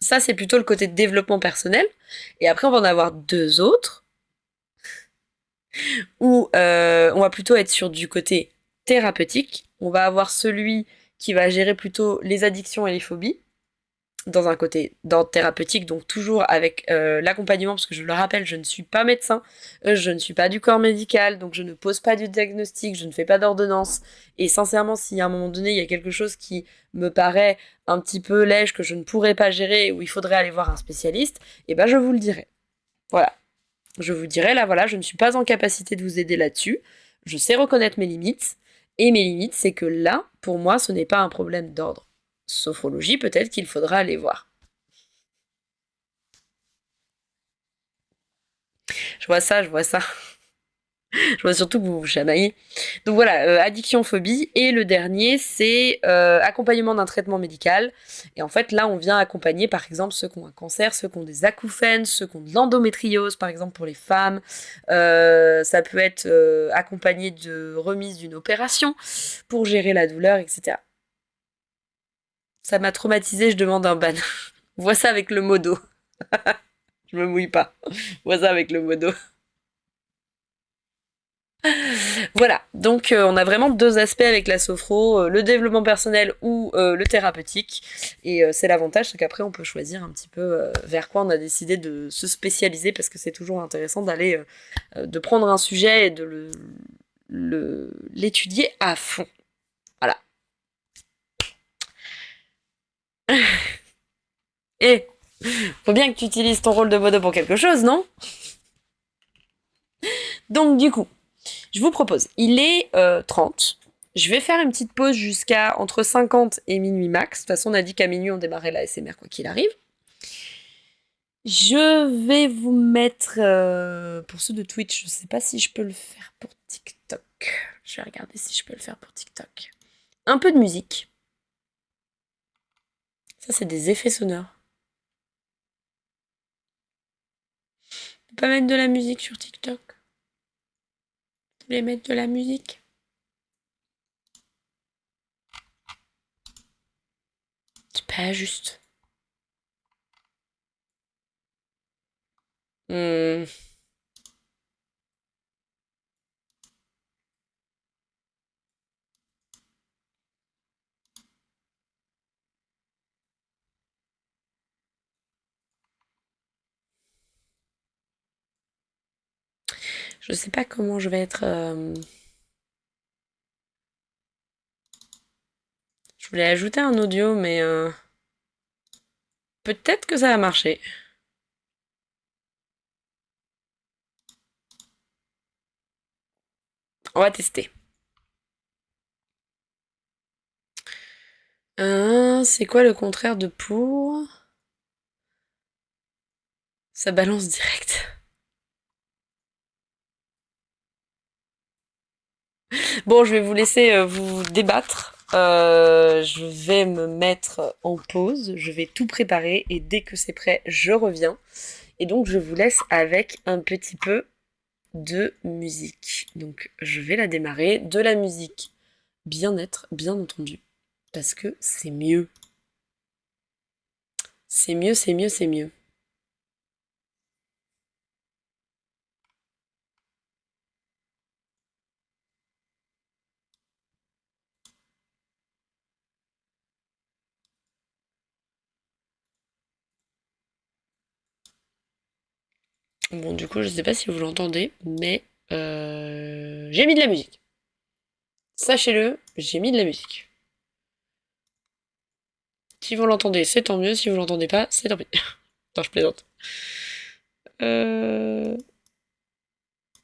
Ça, c'est plutôt le côté de développement personnel. Et après, on va en avoir deux autres, où on va plutôt être sur du côté thérapeutique. On va avoir celui qui va gérer plutôt les addictions et les phobies, dans un côté d'ordre thérapeutique, donc toujours avec l'accompagnement, parce que je le rappelle, je ne suis pas médecin, je ne suis pas du corps médical, donc je ne pose pas du diagnostic, je ne fais pas d'ordonnance, et sincèrement, si à un moment donné, il y a quelque chose qui me paraît un petit peu léger, que je ne pourrais pas gérer, ou il faudrait aller voir un spécialiste, et ben je vous le dirai. Voilà. Je vous dirai, là, voilà, je ne suis pas en capacité de vous aider là-dessus, je sais reconnaître mes limites, et mes limites, c'est que là, pour moi, ce n'est pas un problème d'ordre sophrologie, peut-être qu'il faudra aller voir. Je vois ça, je vois ça. Je vois surtout que vous vous chamaillez. Donc voilà, addiction, phobie. Et le dernier, c'est accompagnement d'un traitement médical. Et en fait, là, on vient accompagner, par exemple, ceux qui ont un cancer, ceux qui ont des acouphènes, ceux qui ont de l'endométriose, par exemple, pour les femmes. Ça peut être accompagné de remise d'une opération pour gérer la douleur, etc. Ça m'a traumatisé, je demande un ban. Vois ça avec le modo. Je me mouille pas. Vois ça avec le modo. Voilà, donc on a vraiment deux aspects avec la sophro, le développement personnel ou le thérapeutique. Et c'est l'avantage, c'est qu'après on peut choisir un petit peu vers quoi on a décidé de se spécialiser, parce que c'est toujours intéressant d'aller, de prendre un sujet et de l'étudier à fond. Voilà. Et faut bien que tu utilises ton rôle de modo pour quelque chose, non? Donc du coup, je vous propose, il est 30. Je vais faire une petite pause jusqu'à entre 50 et minuit max. De toute façon, on a dit qu'à minuit, on démarrait la SMR quoi qu'il arrive. Je vais vous mettre, pour ceux de Twitch, je sais pas si je peux le faire pour TikTok. Je vais regarder si je peux le faire pour TikTok. Un peu de musique. Ça, c'est des effets sonores. Tu peux pas mettre de la musique sur TikTok? Tu voulais mettre de la musique? C'est pas juste. Hmm. Je sais pas comment je vais être. Je voulais ajouter un audio, mais peut-être que ça va marcher. On va tester. C'est quoi le contraire de pour? Ça balance direct. Bon, je vais vous laisser vous débattre. Je vais me mettre en pause. Je vais tout préparer et dès que c'est prêt, je reviens. Et donc, je vous laisse avec un petit peu de musique. Donc, je vais la démarrer. De la musique bien-être, bien entendu. Parce que c'est mieux. C'est mieux, c'est mieux, c'est mieux. Bon, du coup, je sais pas si vous l'entendez, mais j'ai mis de la musique. Sachez-le, j'ai mis de la musique. Si vous l'entendez, c'est tant mieux. Si vous l'entendez pas, c'est tant pis. Non, je plaisante.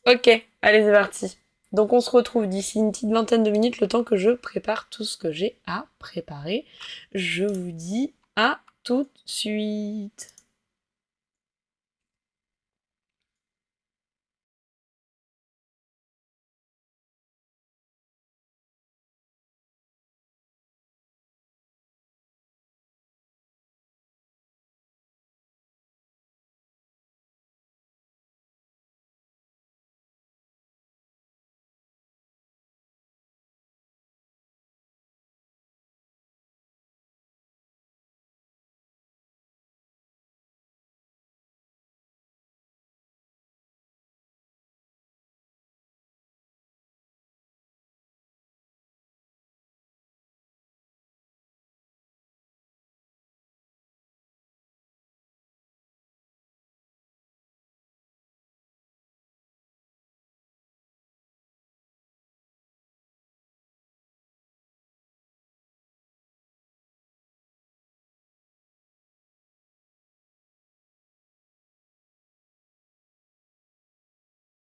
Ok, allez, c'est parti. Donc on se retrouve d'ici une petite vingtaine de minutes, le temps que je prépare tout ce que j'ai à préparer. Je vous dis à tout de suite.